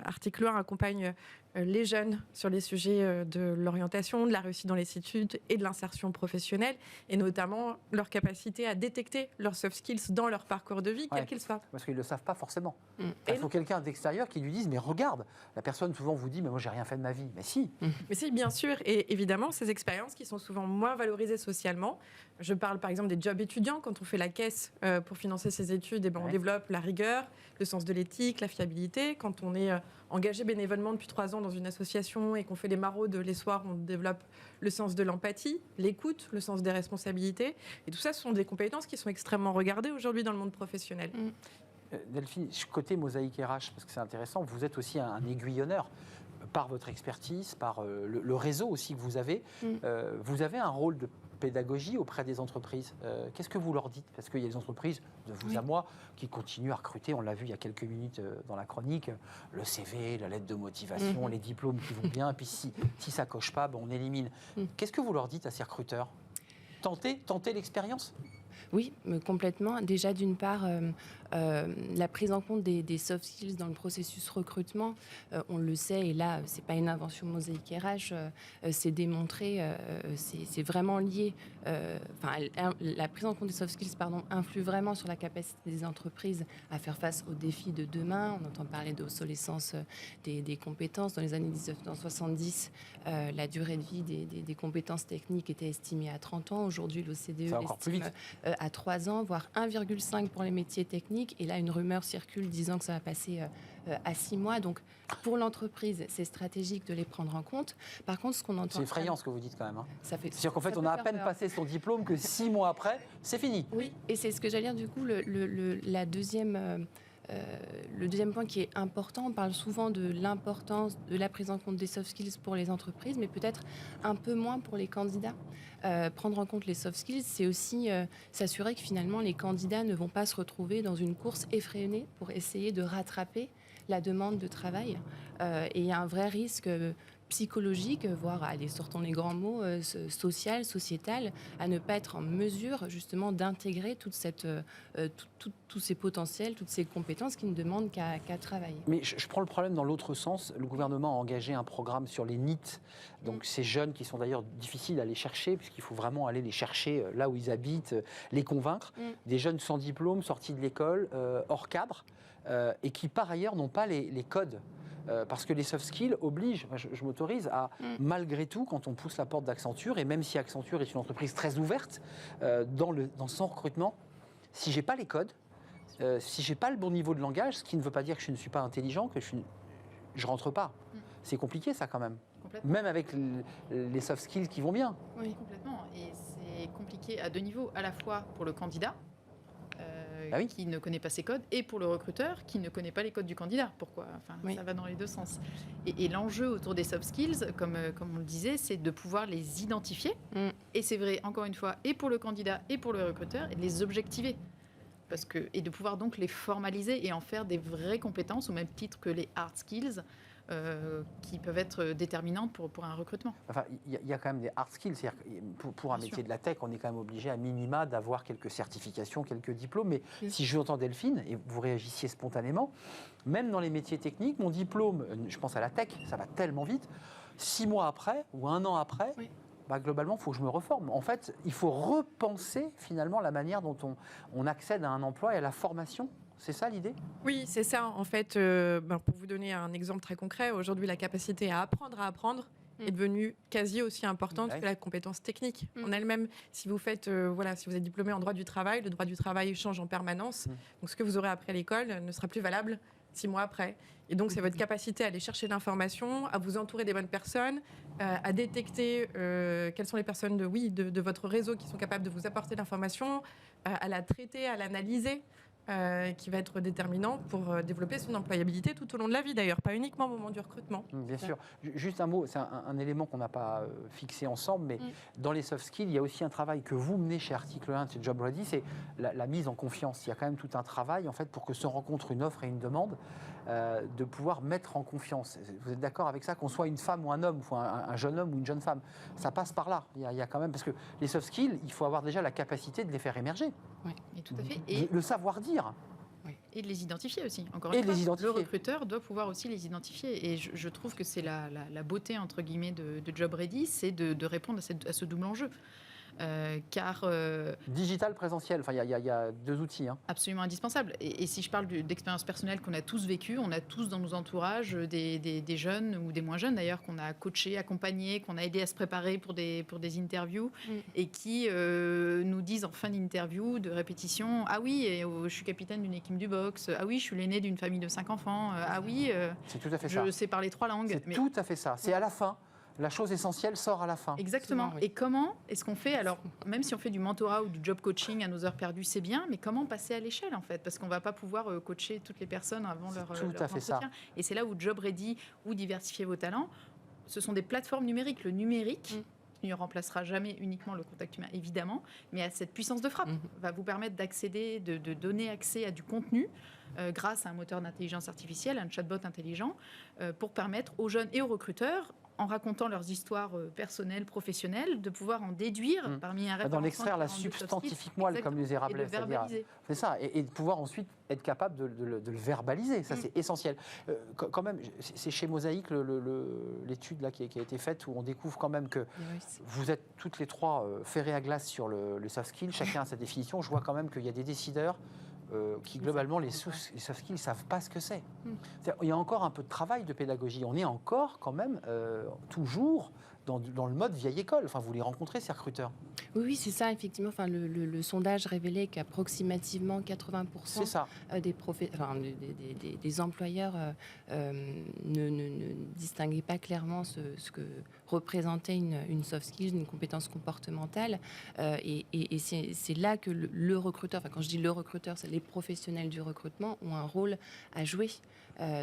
Article 1 accompagne les jeunes sur les sujets de l'orientation, de la réussite dans les études et de l'insertion professionnelle, et notamment leur capacité à détecter leurs soft skills dans leur parcours de vie, quel qu'il soit. Parce qu'ils ne le savent pas forcément. Mm. Il faut quelqu'un d'extérieur qui lui dise, mais regarde, la personne souvent vous dit, mais moi j'ai rien fait de ma vie. Mais si. Mais si, bien sûr, et évidemment, ces expériences qui sont souvent moins valorisées socialement. Je parle par exemple des jobs étudiants. Quand on fait la caisse pour financer ses études, on développe la rigueur, le sens de l'éthique, la fiabilité. Quand on est engagé bénévolement depuis 3 ans dans une association et qu'on fait les maraudes les soirs, on développe le sens de l'empathie, l'écoute, le sens des responsabilités. Et tout ça, ce sont des compétences qui sont extrêmement regardées aujourd'hui dans le monde professionnel. Delphine, côté Mosaïque RH, parce que c'est intéressant, vous êtes aussi un aiguillonneur par votre expertise, par le réseau aussi que vous avez. Vous avez un rôle de pédagogie auprès des entreprises. Qu'est-ce que vous leur dites? Parce qu'il y a des entreprises, de vous à moi, qui continuent à recruter. On l'a vu il y a quelques minutes dans la chronique, le CV, la lettre de motivation, les diplômes qui vont bien. Et puis si ça coche pas, on élimine. Qu'est-ce que vous leur dites à ces recruteurs? Tentez l'expérience? Oui, complètement. Déjà, d'une part, la prise en compte des soft skills dans le processus recrutement, on le sait, et là, c'est pas une invention Mosaïque RH, c'est démontré, c'est vraiment lié. La prise en compte des soft skills, influe vraiment sur la capacité des entreprises à faire face aux défis de demain. On entend parler d'obsolescence des compétences. Dans les années 1970, la durée de vie des compétences techniques était estimée à 30 ans. Aujourd'hui, l'OCDE l'estime à 3 ans, voire 1,5 pour les métiers techniques. Et là, une rumeur circule disant que ça va passer à 6 mois. Donc, pour l'entreprise, c'est stratégique de les prendre en compte. Par contre, ce qu'on entend... C'est effrayant ce que vous dites quand même. Hein. C'est-à-dire qu'en fait, on a à peine passé son diplôme que 6 mois après, c'est fini. Oui, et c'est ce que j'allais dire du coup, le deuxième point qui est important. On parle souvent de l'importance de la prise en compte des soft skills pour les entreprises, mais peut-être un peu moins pour les candidats. Prendre en compte les soft skills, c'est aussi s'assurer que finalement les candidats ne vont pas se retrouver dans une course effrénée pour essayer de rattraper la demande de travail. Et il y a un vrai risque psychologique, voire, allez, sortons les grands mots, social, sociétal, à ne pas être en mesure justement d'intégrer toute cette, tous ces potentiels, toutes ces compétences qui ne demandent qu'à travailler. Mais je prends le problème dans l'autre sens. Le gouvernement a engagé un programme sur les NEET, donc ces jeunes qui sont d'ailleurs difficiles à aller chercher, puisqu'il faut vraiment aller les chercher là où ils habitent, les convaincre. Des jeunes sans diplôme, sortis de l'école, hors cadre, et qui par ailleurs n'ont pas les codes. Parce que les soft skills obligent, je m'autorise à, malgré tout, quand on pousse la porte d'Accenture, et même si Accenture est une entreprise très ouverte dans son recrutement, si je n'ai pas les codes, si je n'ai pas le bon niveau de langage, ce qui ne veut pas dire que je ne suis pas intelligent, que je ne rentre pas. C'est compliqué ça quand même. Même avec les soft skills qui vont bien. Oui, complètement. Et c'est compliqué à 2 niveaux, à la fois pour le candidat, qui ne connaît pas ses codes, et pour le recruteur qui ne connaît pas les codes du candidat. Pourquoi ? Ça va dans les 2 sens. Et l'enjeu autour des soft skills, comme on le disait, c'est de pouvoir les identifier. Et c'est vrai, encore une fois, et pour le candidat et pour le recruteur, et de les objectiver. Et de pouvoir donc les formaliser et en faire des vraies compétences, au même titre que les hard skills, qui peuvent être déterminantes pour un recrutement. Enfin, il y a quand même des hard skills. C'est-à-dire que pour un métier de la tech, on est quand même obligé à minima d'avoir quelques certifications, quelques diplômes. Mais si j'entends Delphine, et vous réagissiez spontanément, même dans les métiers techniques, mon diplôme, je pense à la tech, ça va tellement vite, 6 mois après ou 1 an après, globalement, il faut que je me reforme. En fait, il faut repenser finalement la manière dont on accède à un emploi et à la formation. C'est ça l'idée ? Oui, c'est ça. En fait, pour vous donner un exemple très concret, aujourd'hui, la capacité à apprendre est devenue quasi aussi importante que la compétence technique en elle-même. Si vous faites, si vous êtes diplômé en droit du travail, le droit du travail change en permanence. Donc, ce que vous aurez appris à l'école ne sera plus valable 6 mois après. Et donc, c'est votre capacité à aller chercher l'information, à vous entourer des bonnes personnes, à détecter quelles sont les personnes de votre réseau qui sont capables de vous apporter l'information, à la traiter, à l'analyser. Qui va être déterminant pour développer son employabilité tout au long de la vie d'ailleurs, pas uniquement au moment du recrutement. Bien sûr. Juste un mot, c'est un élément qu'on n'a pas fixé ensemble, mais dans les soft skills, il y a aussi un travail que vous menez chez Article 1 de Job Ready, c'est la mise en confiance. Il y a quand même tout un travail en fait pour que se rencontre une offre et une demande, de pouvoir mettre en confiance. Vous êtes d'accord avec ça, qu'on soit une femme ou un homme, ou un jeune homme ou une jeune femme, ça passe par là. Il y a quand même, parce que les soft skills, il faut avoir déjà la capacité de les faire émerger. Oui, tout à fait. Et le savoir-dire. Et de les identifier aussi. Encore Et une de fois, les identifier. le recruteur doit pouvoir aussi les identifier. Et je trouve que c'est la beauté, entre guillemets, de Job Ready, c'est de répondre à ce double enjeu. Car Digital, présentiel, enfin, il y a 2 outils. Hein. absolument indispensable. Et si je parle d'expérience personnelle qu'on a tous vécue, on a tous dans nos entourages des jeunes ou des moins jeunes d'ailleurs qu'on a coachés, accompagnés, qu'on a aidés à se préparer pour des interviews et qui nous disent en fin d'interview, de répétition, ah oui, je suis capitaine d'une équipe du boxe, ah oui, je suis l'aîné d'une famille de 5 enfants, ah oui, C'est tout à fait ça. je sais parler 3 langues. C'est tout à fait ça. C'est à la fin. La chose essentielle sort à la fin. Exactement. Absolument, oui. Et comment est-ce qu'on fait, alors même si on fait du mentorat ou du job coaching à nos heures perdues, c'est bien, mais comment passer à l'échelle en fait? Parce qu'on ne va pas pouvoir coacher toutes les personnes avant leur tout à fait entretien. ça. Et c'est là où Job Ready ou Diversifier vos talents, ce sont des plateformes numériques. Le numérique ne remplacera jamais uniquement le contact humain, évidemment, mais à cette puissance de frappe va vous permettre d'accéder, de donner accès à du contenu grâce à un moteur d'intelligence artificielle, un chatbot intelligent, pour permettre aux jeunes et aux recruteurs, en racontant leurs histoires personnelles, professionnelles, de pouvoir en déduire parmi un référencement. D'en extraire la 42 soft skills. substantifique moelle, comme les érablais. Et de verbaliser. C'est ça, et de pouvoir ensuite être capable de le verbaliser. Ça, c'est essentiel. Quand même, c'est chez Mosaïque l'étude là qui a été faite où on découvre quand même que vous êtes toutes les trois ferrées à glace sur le soft skill. Chacun a sa définition. Je vois quand même qu'il y a des décideurs qui globalement les soft skills ne savent pas ce que c'est. Il y a encore un peu de travail de pédagogie. On est encore quand même toujours dans le mode vieille école. Enfin, vous les rencontrez, ces recruteurs. Oui, c'est ça, effectivement. Enfin, le sondage révélait qu'approximativement 80% C'est ça. des employeurs ne distinguaient pas clairement ce que représentait une soft skills, une compétence comportementale. Et c'est là que le recruteur, enfin quand je dis le recruteur, c'est les professionnels du recrutement, ont un rôle à jouer.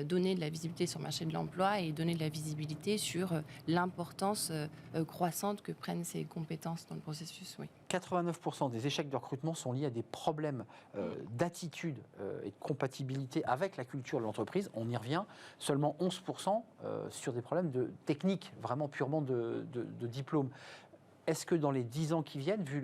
Donner de la visibilité sur le marché de l'emploi et donner de la visibilité sur l'importance croissante que prennent ces compétences dans le processus. Oui. 89% des échecs de recrutement sont liés à des problèmes d'attitude et de compatibilité avec la culture de l'entreprise. On y revient. Seulement 11% sur des problèmes de technique, vraiment purement de diplôme. Est-ce que dans les 10 ans qui viennent, vu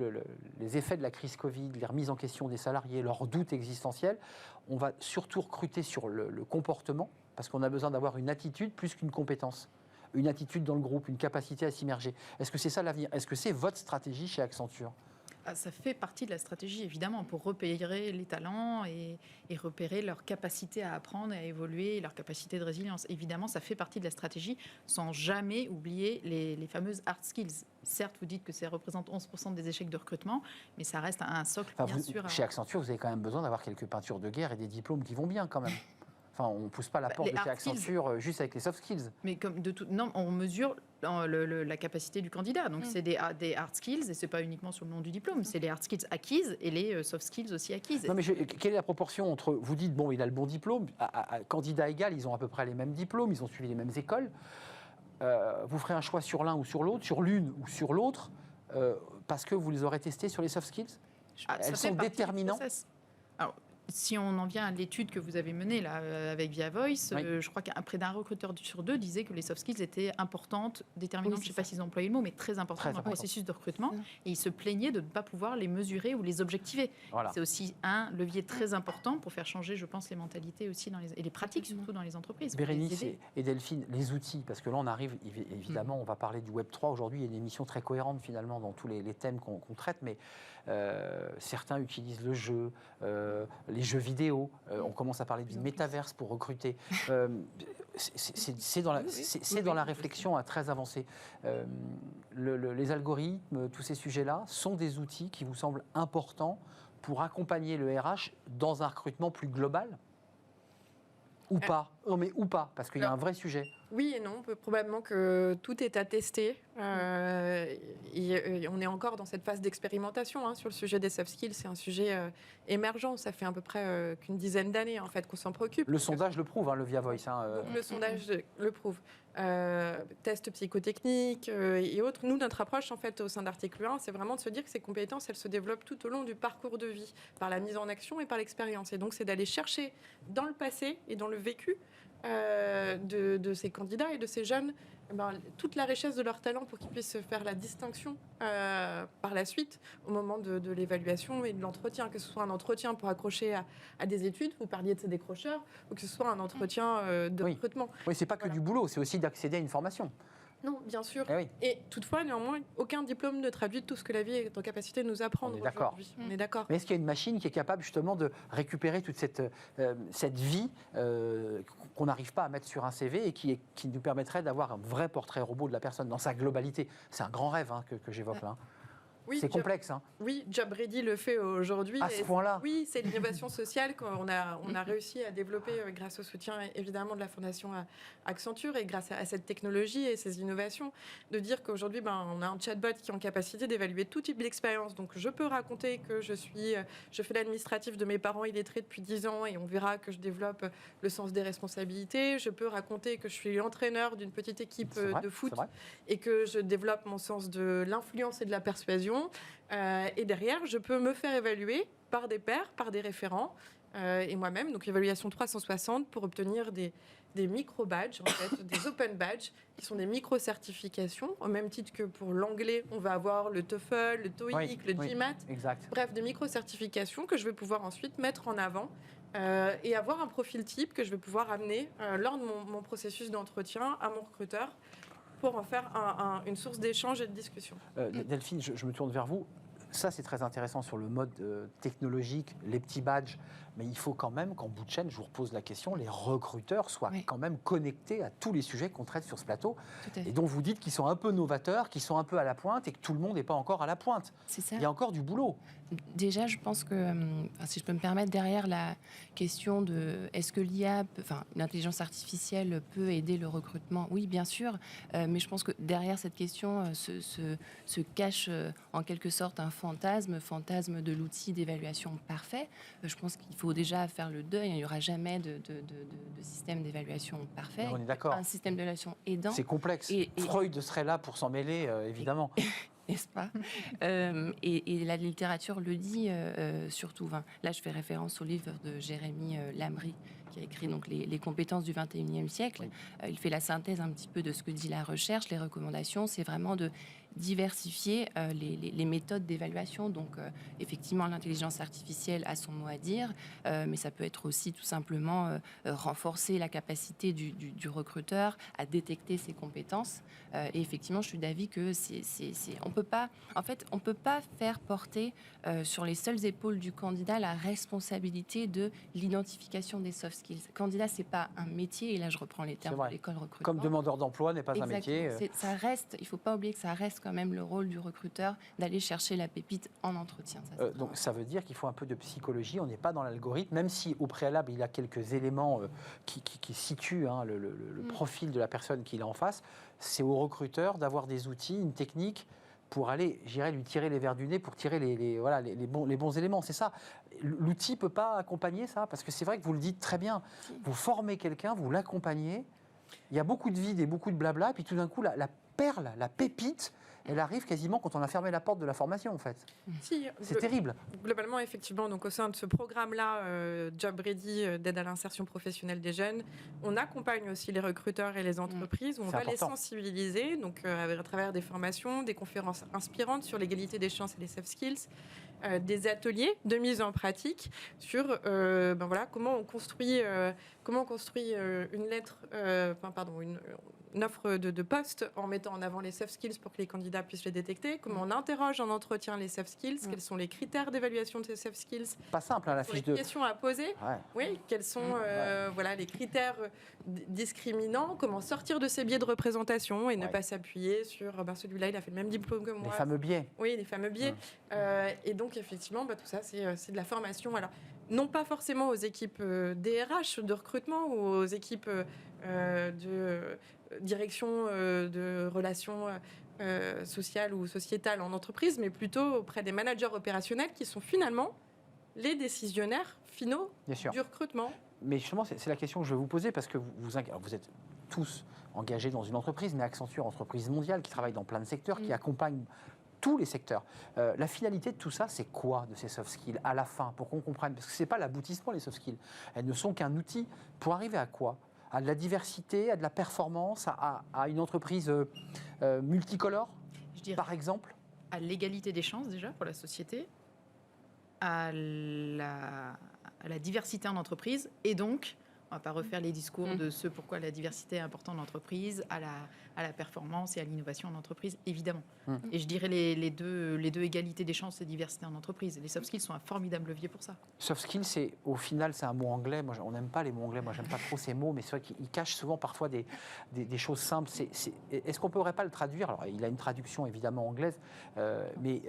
les effets de la crise Covid, les remises en question des salariés, leurs doutes existentiels, on va surtout recruter sur le comportement, parce qu'on a besoin d'avoir une attitude plus qu'une compétence, une attitude dans le groupe, une capacité à s'immerger. Est-ce que c'est ça l'avenir? Est-ce que c'est votre stratégie chez Accenture? Ça fait partie de la stratégie, évidemment, pour repérer les talents et repérer leur capacité à apprendre et à évoluer, leur capacité de résilience. Évidemment, ça fait partie de la stratégie, sans jamais oublier les fameuses hard skills. Certes, vous dites que ça représente 11% des échecs de recrutement, mais ça reste un socle, bien sûr. Chez Accenture, vous avez quand même besoin d'avoir quelques peintures de guerre et des diplômes qui vont bien, quand même. Enfin, on ne pousse pas la porte de chez Accenture juste avec les soft skills. Mais comme non, on mesure la capacité du candidat. Donc, c'est des hard skills, et ce n'est pas uniquement sur le nom du diplôme. C'est les hard skills acquises et les soft skills aussi acquises. Non, mais quelle est la proportion entre, vous dites, bon, il a le bon diplôme, à candidat égal, ils ont à peu près les mêmes diplômes, ils ont suivi les mêmes écoles. Vous ferez un choix sur l'un ou sur l'autre, sur l'une ou sur l'autre, parce que vous les aurez testés sur les soft skills. Elles sont déterminantes. Alors, si on en vient à l'étude que vous avez menée là, avec Via Voice, je crois qu'près d'un recruteur sur 2 disait que les soft skills étaient importantes, déterminantes, je ne sais pas s'ils ont employé le mot, mais très importantes dans le processus de recrutement. Et ils se plaignaient de ne pas pouvoir les mesurer ou les objectiver. Voilà. C'est aussi un levier très important pour faire changer, je pense, les mentalités aussi et les pratiques, surtout dans les entreprises. Bérénice et Delphine, les outils, parce que là on arrive, évidemment, on va parler du Web 3 aujourd'hui, il y a une émission très cohérente finalement dans tous les thèmes qu'on traite, mais certains utilisent le jeu, les jeux vidéo, on commence à parler du métaverse pour recruter. C'est dans la réflexion très avancée. Les algorithmes, tous ces sujets-là, sont des outils qui vous semblent importants pour accompagner le RH dans un recrutement plus global? Ou pas? Non, mais ou pas, parce qu'il y a un vrai sujet. Oui et non, probablement que tout est à tester. Et on est encore dans cette phase d'expérimentation sur le sujet des soft skills. C'est un sujet émergent. Ça fait à peu près qu'une dizaine d'années en fait qu'on s'en préoccupe. Le sondage le prouve, le Via Voice. Donc, le sondage le prouve. Tests psychotechniques et autres. Nous, notre approche en fait au sein d'Article 1, c'est vraiment de se dire que ces compétences, elles se développent tout au long du parcours de vie, par la mise en action et par l'expérience. Et donc, c'est d'aller chercher dans le passé et dans le vécu de ces candidats et de ces jeunes toute la richesse de leur talent pour qu'ils puissent faire la distinction par la suite au moment de l'évaluation et de l'entretien, que ce soit un entretien pour accrocher à des études, vous parliez de ces décrocheurs, ou que ce soit un entretien de recrutement. Oui, c'est pas que du boulot, c'est aussi d'accéder à une formation. Non, bien sûr. Eh oui. Et toutefois, néanmoins, aucun diplôme ne traduit tout ce que la vie est en capacité de nous apprendre On est d'accord. aujourd'hui. On est d'accord. Mais est-ce qu'il y a une machine qui est capable justement de récupérer toute cette vie qu'on n'arrive pas à mettre sur un CV et qui nous permettrait d'avoir un vrai portrait robot de la personne dans sa globalité? C'est un grand rêve que j'évoque là. Oui, c'est complexe. Oui, Job Ready le fait aujourd'hui. À ce point-là. Oui, c'est l'innovation sociale qu'on a réussi à développer grâce au soutien évidemment de la Fondation Accenture et grâce à cette technologie et ces innovations, de dire qu'aujourd'hui, on a un chatbot qui est en capacité d'évaluer tout type d'expérience. Donc, je peux raconter que je fais l'administratif de mes parents illettrés depuis 10 ans et on verra que je développe le sens des responsabilités. Je peux raconter que je suis l'entraîneur d'une petite équipe de foot et que je développe mon sens de l'influence et de la persuasion. Et derrière, je peux me faire évaluer par des pairs, par des référents et moi-même. Donc, évaluation 360 pour obtenir des micro-badges, en fait, des open badges, qui sont des micro-certifications. Au même titre que pour l'anglais, on va avoir le TOEFL, le TOEIC, le GMAT. Exact. Bref, des micro-certifications que je vais pouvoir ensuite mettre en avant et avoir un profil type que je vais pouvoir amener lors de mon processus d'entretien à mon recruteur pour en faire une source d'échange et de discussion. Delphine, je me tourne vers vous. Ça, c'est très intéressant sur le mode technologique, les petits badges. Mais il faut quand même qu'en bout de chaîne, je vous repose la question, les recruteurs soient quand même connectés à tous les sujets qu'on traite sur ce plateau. Et dont vous dites qu'ils sont un peu novateurs, qu'ils sont un peu à la pointe et que tout le monde n'est pas encore à la pointe. C'est ça. Il y a encore du boulot. Déjà, je pense que, si je peux me permettre, derrière la question de est-ce que l'intelligence artificielle peut aider le recrutement? Oui, bien sûr, mais je pense que derrière cette question se cache en quelque sorte un fantasme de l'outil d'évaluation parfait. Je pense qu'il faut déjà faire le deuil. Il n'y aura jamais de système d'évaluation parfait. On est d'accord. Un système d'évaluation aidant. C'est complexe. Freud serait là pour s'en mêler, évidemment. N'est-ce pas et la littérature le dit surtout. Là, je fais référence au livre de Jérémy Lamry, qui a écrit donc, les compétences du 21e siècle. Il fait la synthèse un petit peu de ce que dit la recherche. Les recommandations, c'est vraiment de diversifier les méthodes d'évaluation. Donc, effectivement, l'intelligence artificielle a son mot à dire, mais ça peut être aussi tout simplement renforcer la capacité du recruteur à détecter ses compétences. Et effectivement, je suis d'avis que on peut pas faire porter sur les seules épaules du candidat la responsabilité de l'identification des soft skills. Candidat, c'est pas un métier, et là je reprends les termes de l'école recrutement. Comme demandeur d'emploi n'est pas un métier. Ça reste, il faut pas oublier que ça reste quand même le rôle du recruteur d'aller chercher la pépite en entretien. Donc ça veut dire qu'il faut un peu de psychologie, on n'est pas dans l'algorithme, même si au préalable il y a quelques éléments qui situent le profil de la personne qu'il a en face. C'est au recruteur d'avoir des outils, une technique pour aller, lui tirer les verres du nez, pour tirer les bons éléments. C'est ça. L'outil ne peut pas accompagner ça, parce que c'est vrai que vous le dites très bien. Vous formez quelqu'un, vous l'accompagnez, il y a beaucoup de vide et beaucoup de blabla, et puis tout d'un coup, la perle, la pépite, elle arrive quasiment quand on a fermé la porte de la formation, en fait. C'est terrible. Globalement, effectivement, donc au sein de ce programme-là, Job Ready, d'aide à l'insertion professionnelle des jeunes, on accompagne aussi les recruteurs et les entreprises, où on va les sensibiliser, donc à travers des formations, des conférences inspirantes sur l'égalité des chances et les soft skills, des ateliers de mise en pratique sur comment on construit une lettre, une offre de poste en mettant en avant les soft skills pour que les candidats puissent les détecter, comment on interroge en entretien les soft skills, quels sont les critères d'évaluation de ces soft skills, pas simple, la fiche les questions à poser, quels sont les critères discriminants, comment sortir de ces biais de représentation et ne pas s'appuyer sur celui-là il a fait le même diplôme que moi. Les fameux biais. Oui, les fameux biais. Et donc effectivement, tout ça c'est de la formation. Alors, non pas forcément aux équipes DRH de recrutement ou aux équipes de direction de relations sociales ou sociétales en entreprise, mais plutôt auprès des managers opérationnels qui sont finalement les décisionnaires finaux du recrutement. Mais justement, c'est la question que je vais vous poser, parce que vous êtes tous engagés dans une entreprise, mais Accenture, entreprise mondiale, qui travaille dans plein de secteurs, qui accompagne tous les secteurs. La finalité de tout ça, c'est quoi de ces soft skills à la fin, pour qu'on comprenne? Parce que ce n'est pas l'aboutissement, les soft skills. Elles ne sont qu'un outil pour arriver à quoi? à de la diversité, à de la performance, à une entreprise multicolore, Je dirais par exemple? à l'égalité des chances déjà pour la société, à la diversité en entreprise, et donc, on ne va pas refaire les discours de ce pourquoi la diversité est importante en entreprise, à la performance et à l'innovation en entreprise, évidemment. Et je dirais les deux égalités des chances et diversité en entreprise. Les soft skills sont un formidable levier pour ça. Soft skills, au final, c'est un mot anglais. Moi, on n'aime pas les mots anglais. Moi, j'aime pas trop ces mots, mais c'est vrai qu'ils cachent souvent parfois des choses simples. Est-ce qu'on ne pourrait pas le traduire? Alors, il a une traduction évidemment anglaise, mais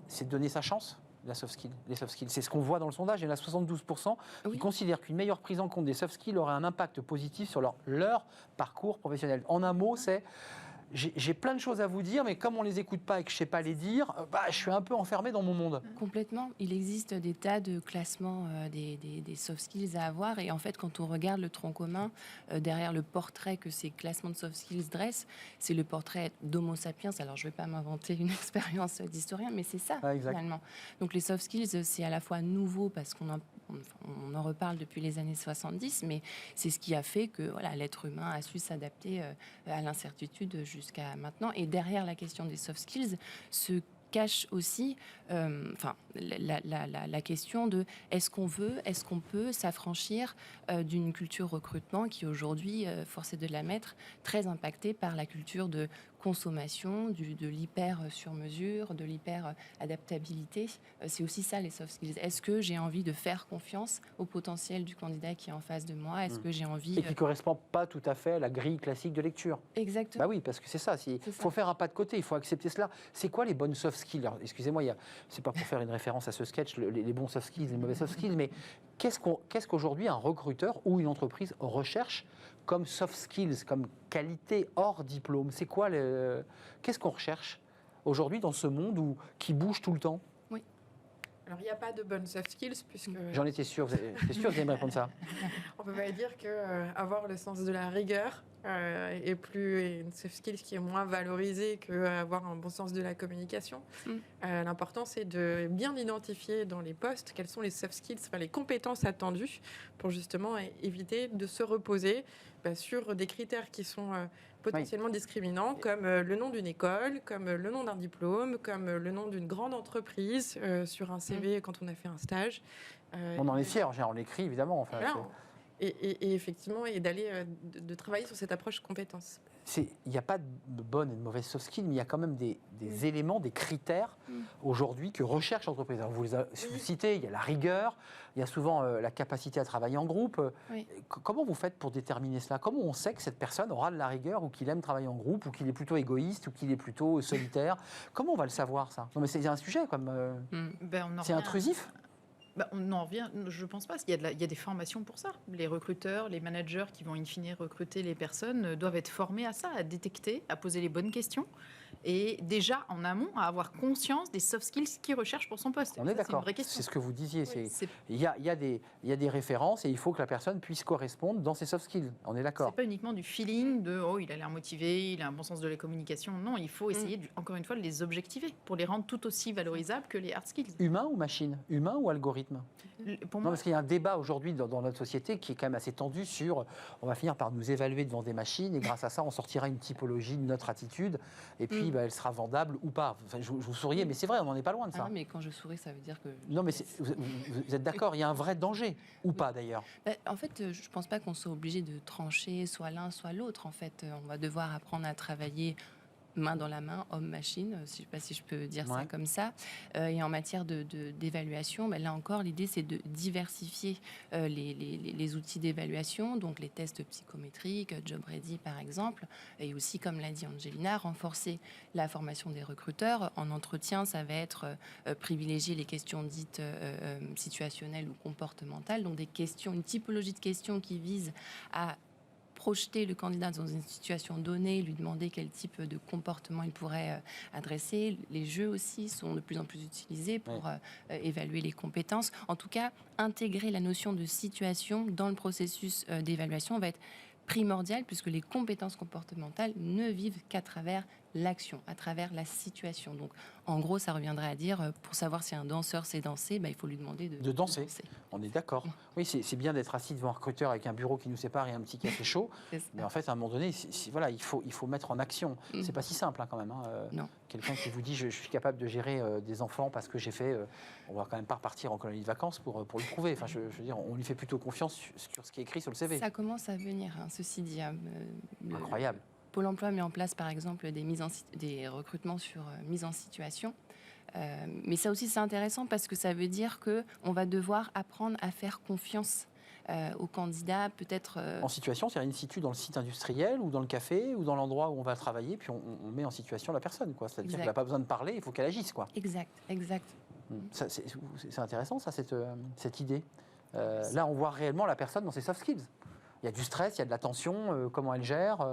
c'est donner sa chance. Les soft skills. C'est ce qu'on voit dans le sondage. Il y en a 72% qui considèrent qu'une meilleure prise en compte des soft skills aurait un impact positif sur leur parcours professionnel. En un mot, c'est j'ai plein de choses à vous dire, mais comme on ne les écoute pas et que je ne sais pas les dire, je suis un peu enfermé dans mon monde. Complètement. Il existe des tas de classements des soft skills à avoir. Et en fait, quand on regarde le tronc commun, derrière le portrait que ces classements de soft skills dressent, c'est le portrait d'Homo sapiens. Alors, je ne vais pas m'inventer une expérience d'historien, mais c'est ça, finalement. Donc, les soft skills, c'est à la fois nouveau parce qu'on en reparle depuis les années 70, mais c'est ce qui a fait que l'être humain a su s'adapter à l'incertitude jusqu'à maintenant. Et derrière la question des soft skills se cache aussi la question de est-ce qu'on peut s'affranchir d'une culture recrutement qui aujourd'hui, force est de l'admettre, très impactée par la culture de consommation, de l'hyper sur mesure, de l'hyper adaptabilité. C'est aussi ça les soft skills. Est-ce que j'ai envie de faire confiance au potentiel du candidat qui est en face de moi? Est-ce que j'ai envie... Et qui ne correspond pas tout à fait à la grille classique de lecture. Exactement. Bah oui, parce que c'est ça. Il faut faire un pas de côté, il faut accepter cela. C'est quoi les bonnes soft skills? Alors, excusez-moi, c'est pas pour faire une référence à ce sketch, les bons soft skills, les mauvais soft skills, mais qu'est-ce qu'aujourd'hui un recruteur ou une entreprise recherche comme soft skills, comme qualité hors diplôme? C'est quoi qu'est-ce qu'on recherche aujourd'hui dans ce monde qui bouge tout le temps? Alors, il n'y a pas de bonnes soft skills, puisque... J'en étais sûr, j'étais sûr que vous allez me répondre ça. On peut pas dire qu'avoir le sens de la rigueur est une soft skills qui est moins valorisée qu'avoir un bon sens de la communication. L'important, c'est de bien identifier dans les postes quelles sont les soft skills, les compétences attendues pour justement éviter de se reposer sur des critères qui sont potentiellement discriminants, comme le nom d'une école, comme le nom d'un diplôme, comme le nom d'une grande entreprise sur un CV quand on a fait un stage. On en est fiers, on l'écrit évidemment. Enfin, voilà. Et effectivement, d'aller de travailler sur cette approche compétence. Il n'y a pas de bonnes et de mauvaises soft skills, mais il y a quand même des éléments, des critères aujourd'hui que recherche l'entreprise. Alors vous citez, il y a la rigueur, il y a souvent la capacité à travailler en groupe. Comment vous faites pour déterminer cela? Comment on sait que cette personne aura de la rigueur ou qu'il aime travailler en groupe ou qu'il est plutôt égoïste ou qu'il est plutôt solitaire? Comment on va le savoir ça? Non mais c'est un sujet comme c'est intrusif. On en revient, je ne pense pas. Il y a des formations pour ça. Les recruteurs, les managers qui vont in fine recruter les personnes doivent être formés à ça, à détecter, à poser les bonnes questions et déjà en amont à avoir conscience des soft skills qu'ils recherchent pour son poste. On est d'accord, c'est ce que vous disiez. Il y a des références et il faut que la personne puisse correspondre dans ses soft skills. On est d'accord. C'est pas uniquement du feeling de il a l'air motivé, il a un bon sens de la communication. Non, il faut essayer encore une fois de les objectiver pour les rendre tout aussi valorisables que les hard skills. Humain ou machine? Humain ou algorithme? Pour moi, parce qu'il y a un débat aujourd'hui dans notre société qui est quand même assez tendu sur on va finir par nous évaluer devant des machines et grâce à ça on sortira une typologie de notre attitude et puis elle sera vendable ou pas. Enfin, je vous souriez, mais c'est vrai, on n'en est pas loin de ça. Ah, mais quand je souris, ça veut dire que... Non, mais vous êtes d'accord, il y a un vrai danger, ou pas d'ailleurs? En fait, je ne pense pas qu'on soit obligé de trancher soit l'un, soit l'autre. En fait, on va devoir apprendre à travailler main dans la main, homme-machine, je ne sais pas si je peux dire ça comme ça. Et en matière d'évaluation, là encore, l'idée, c'est de diversifier les outils d'évaluation, donc les tests psychométriques, Job Ready par exemple, et aussi, comme l'a dit Angelina, renforcer la formation des recruteurs. En entretien, ça va être privilégier les questions dites situationnelles ou comportementales, donc des questions, une typologie de questions qui visent à projeter le candidat dans une situation donnée, lui demander quel type de comportement il pourrait adresser. Les jeux aussi sont de plus en plus utilisés pour évaluer les compétences. En tout cas, intégrer la notion de situation dans le processus d'évaluation va être primordial puisque les compétences comportementales ne vivent qu'à travers l'action, à travers la situation. Donc, en gros, ça reviendrait à dire, pour savoir si un danseur sait danser, il faut lui demander De danser. On est d'accord. Oui, c'est bien d'être assis devant un recruteur avec un bureau qui nous sépare et un petit café chaud. Mais en fait, à un moment donné, voilà, il faut mettre en action. C'est pas si simple quand même. Non. Quelqu'un qui vous dit je suis capable de gérer des enfants parce que j'ai fait, on va quand même pas repartir en colonie de vacances pour le prouver. Enfin, je veux dire, on lui fait plutôt confiance sur ce qui est écrit sur le CV. Ça commence à venir, ceci dit. Incroyable. Pôle emploi met en place, par exemple, des recrutements sur mise en situation. Mais ça aussi, c'est intéressant parce que ça veut dire qu'on va devoir apprendre à faire confiance aux candidats, peut-être... En situation, c'est-à-dire in situ dans le site industriel ou dans le café ou dans l'endroit où on va travailler, puis on met en situation la personne, quoi. C'est-à-dire qu'elle n'a pas besoin de parler, il faut qu'elle agisse, quoi. Exact. C'est intéressant, ça, cette idée. Là, on voit réellement la personne dans ses soft skills. Il y a du stress, il y a de la tension, comment elle gère.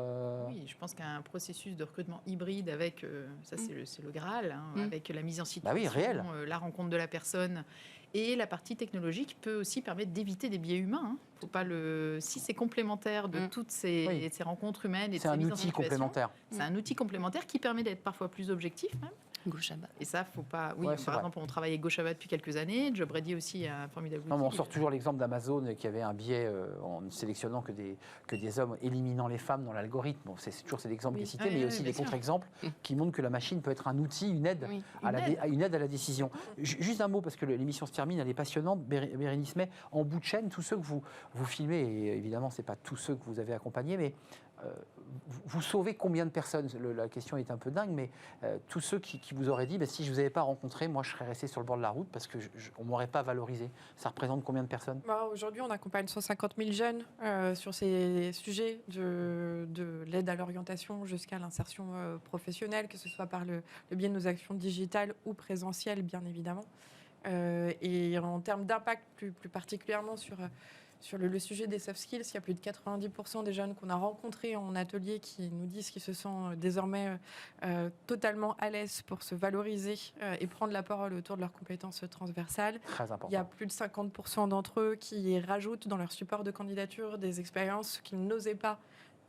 Oui, je pense qu'un processus de recrutement hybride avec, ça c'est le Graal, avec la mise en situation, réel. La rencontre de la personne et la partie technologique peut aussi permettre d'éviter des biais humains. Faut pas si c'est complémentaire de toutes ces rencontres humaines et de ces mises en situation, complémentaire. C'est un outil complémentaire qui permet d'être parfois plus objectif même. Goshaba. Et ça, faut pas. Oui, par exemple, on travaille avec Goshaba depuis quelques années. Job Ready aussi a un formidable outil. On sort toujours l'exemple d'Amazon qui avait un biais en ne sélectionnant que des hommes, éliminant les femmes dans l'algorithme. Bon, c'est toujours cet exemple qui est cité, mais il y a aussi des contre-exemples qui montrent que la machine peut être un outil, une aide à la décision. Juste un mot, parce que l'émission se termine, elle est passionnante. Bérénice May, en bout de chaîne, tous ceux que vous filmez, et évidemment, ce n'est pas tous ceux que vous avez accompagnés, mais vous sauvez combien de personnes? La question est un peu dingue, mais tous ceux qui vous auraient dit si je ne vous avais pas rencontré, moi je serais resté sur le bord de la route parce qu'on ne m'aurait pas valorisé. Ça représente combien de personnes? Aujourd'hui, on accompagne 150 000 jeunes sur ces sujets de l'aide à l'orientation jusqu'à l'insertion professionnelle, que ce soit par le biais de nos actions digitales ou présentielles, bien évidemment. Et en termes d'impact, plus particulièrement sur le sujet des soft skills, il y a plus de 90% des jeunes qu'on a rencontrés en atelier qui nous disent qu'ils se sentent désormais totalement à l'aise pour se valoriser et prendre la parole autour de leurs compétences transversales. Très important. Il y a plus de 50% d'entre eux qui rajoutent dans leur support de candidature des expériences qu'ils n'osaient pas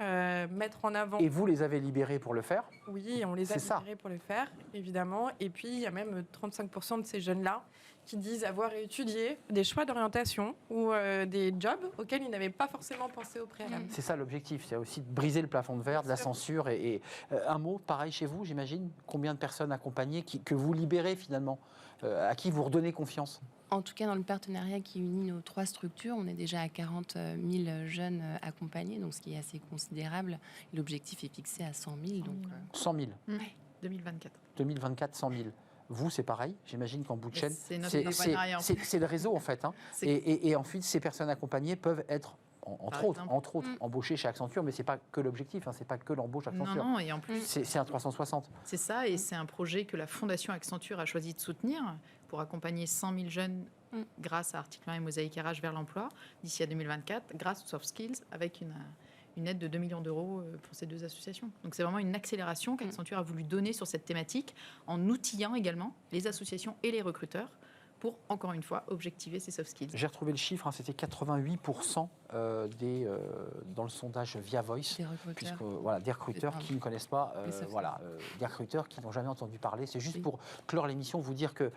mettre en avant. Et vous les avez libérés pour le faire? Oui, on les a libérés pour le faire, évidemment. Et puis, il y a même 35% de ces jeunes-là qui disent avoir étudié des choix d'orientation ou des jobs auxquels ils n'avaient pas forcément pensé au préalable. C'est ça l'objectif, c'est aussi de briser le plafond de verre, de la censure. Et un mot, pareil chez vous, j'imagine. Combien de personnes accompagnées que vous libérez finalement, à qui vous redonnez confiance? En tout cas, dans le partenariat qui unit nos 3 structures, on est déjà à 40 000 jeunes accompagnés, donc ce qui est assez considérable. L'objectif est fixé à 100 000. Donc, 100 000 2024. 2024, 100 000. Vous, c'est pareil. J'imagine qu'en bout de chaîne, c'est le réseau en fait. Et ensuite, ces personnes accompagnées peuvent être entre autres, embauchées chez Accenture, mais c'est pas que l'objectif, c'est pas que l'embauche Accenture. Non, et en plus, c'est un 360. C'est ça, et c'est un projet que la Fondation Accenture a choisi de soutenir pour accompagner 100 000 jeunes grâce à Article 1 et Mosaïque RH vers l'emploi d'ici à 2024, grâce aux soft skills, avec une aide de 2 millions d'euros pour ces 2 associations. Donc c'est vraiment une accélération qu'Accenture a voulu donner sur cette thématique en outillant également les associations et les recruteurs pour, encore une fois, objectiver ces soft skills. J'ai retrouvé le chiffre, c'était 88% dans le sondage via Voice, des recruteurs qui ne connaissent pas, des recruteurs qui n'ont jamais entendu parler. C'est juste pour clore l'émission, vous dire que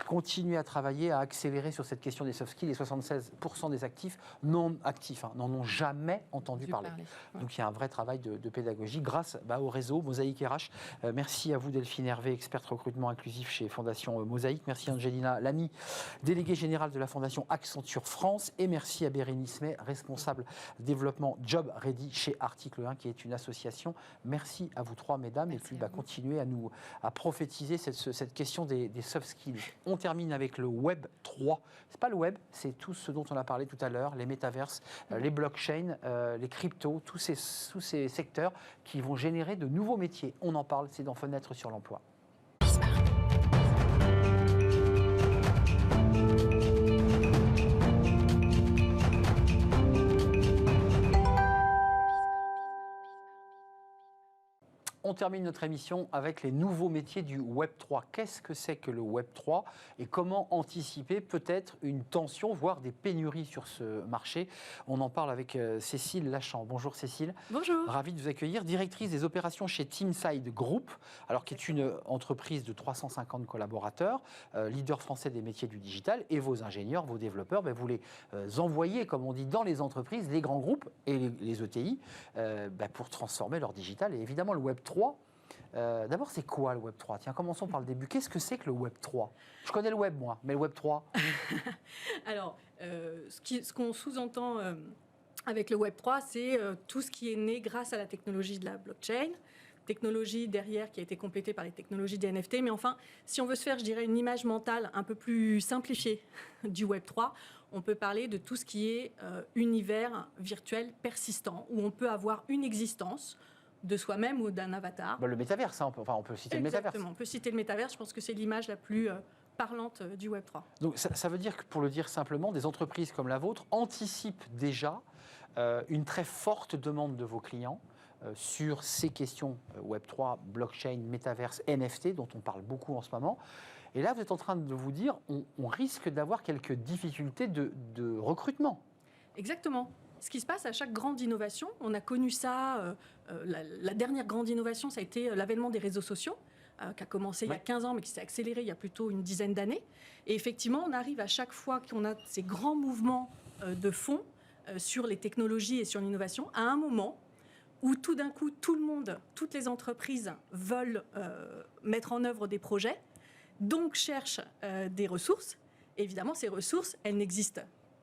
continuer à travailler, à accélérer sur cette question des soft skills, et 76% des actifs non actifs n'en ont jamais entendu parler. Donc il y a un vrai travail de pédagogie grâce au réseau Mosaïque RH. Merci à vous Delphine Hervé, experte recrutement inclusif chez Fondation Mosaïque. Merci Angelina Lamy, déléguée générale de la Fondation Accenture France. Et merci à Bérénice May, responsable développement Job Ready chez Article 1, qui est une association. Merci à vous 3, mesdames. Merci, et puis continuez à prophétiser cette question des soft skills. On termine avec le Web 3. C'est pas le web, c'est tout ce dont on a parlé tout à l'heure, les métaverses, les blockchains, les cryptos, tous ces secteurs qui vont générer de nouveaux métiers. On en parle, c'est dans Fenêtre sur l'emploi. On termine notre émission avec les nouveaux métiers du Web 3. Qu'est-ce que c'est que le Web 3 et comment anticiper peut-être une tension, voire des pénuries sur ce marché? On en parle avec Cécile Lachamp. Bonjour Cécile. Bonjour. Ravi de vous accueillir, directrice des opérations chez Teamside Group, alors qui est une entreprise de 350 collaborateurs, leader français des métiers du digital, et vos ingénieurs, vos développeurs, vous les envoyez, comme on dit, dans les entreprises, les grands groupes et les ETI, pour transformer leur digital. Et évidemment, le Web 3, d'abord, c'est quoi le Web 3? Tiens, commençons par le début. Qu'est-ce que c'est que le Web 3? Je connais le Web, moi, mais le Web 3? Alors, ce qu'on sous-entend avec le Web 3, c'est tout ce qui est né grâce à la technologie de la blockchain, technologie derrière qui a été complétée par les technologies des NFT. Mais enfin, si on veut se faire, je dirais, une image mentale un peu plus simplifiée du Web 3, on peut parler de tout ce qui est univers virtuel persistant, où on peut avoir une existence de soi-même ou d'un avatar. Le métaverse, hein, on peut citer le métaverse. Exactement, on peut citer le métaverse. Je pense que c'est l'image la plus parlante du Web 3. Donc ça veut dire que, pour le dire simplement, des entreprises comme la vôtre anticipent déjà une très forte demande de vos clients sur ces questions Web 3, blockchain, métaverse, NFT, dont on parle beaucoup en ce moment. Et là, vous êtes en train de vous dire, on risque d'avoir quelques difficultés de recrutement. Exactement. Ce qui se passe à chaque grande innovation, on a connu ça, la dernière grande innovation, ça a été l'avènement des réseaux sociaux, qui a commencé il y a 15 ans, mais qui s'est accéléré il y a plutôt une dizaine d'années. Et effectivement, on arrive à chaque fois qu'on a ces grands mouvements de fond sur les technologies et sur l'innovation, à un moment où tout d'un coup, tout le monde, toutes les entreprises veulent mettre en œuvre des projets, donc cherchent des ressources. Et évidemment, ces ressources, elles n'existent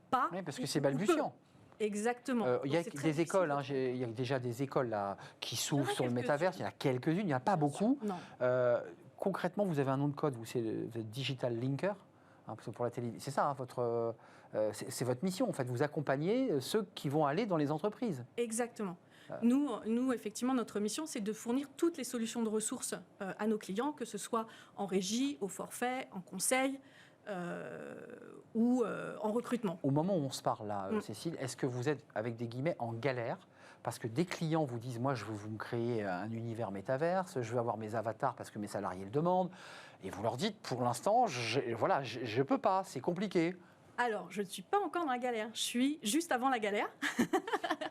pas. Oui, parce que c'est balbutiant. Exactement. Il y a des écoles, il y a déjà des écoles là, qui s'ouvrent sur le métaverse. Il y en a quelques-unes, il n'y en a pas beaucoup. Concrètement, vous avez un nom de code, vous êtes Digital Linker, pour la télé. C'est ça, c'est votre mission, en fait. Vous accompagnez ceux qui vont aller dans les entreprises. Exactement. Nous, effectivement, notre mission, c'est de fournir toutes les solutions de ressources à nos clients, que ce soit en régie, au forfait, en conseil, ou en recrutement. Au moment où on se parle là, Cécile, est-ce que vous êtes, avec des guillemets, en galère? Parce que des clients vous disent, moi je veux vous me créer un univers métaverse, je veux avoir mes avatars parce que mes salariés le demandent, et vous leur dites, pour l'instant, je ne peux pas, c'est compliqué. Alors, je ne suis pas encore dans la galère, je suis juste avant la galère.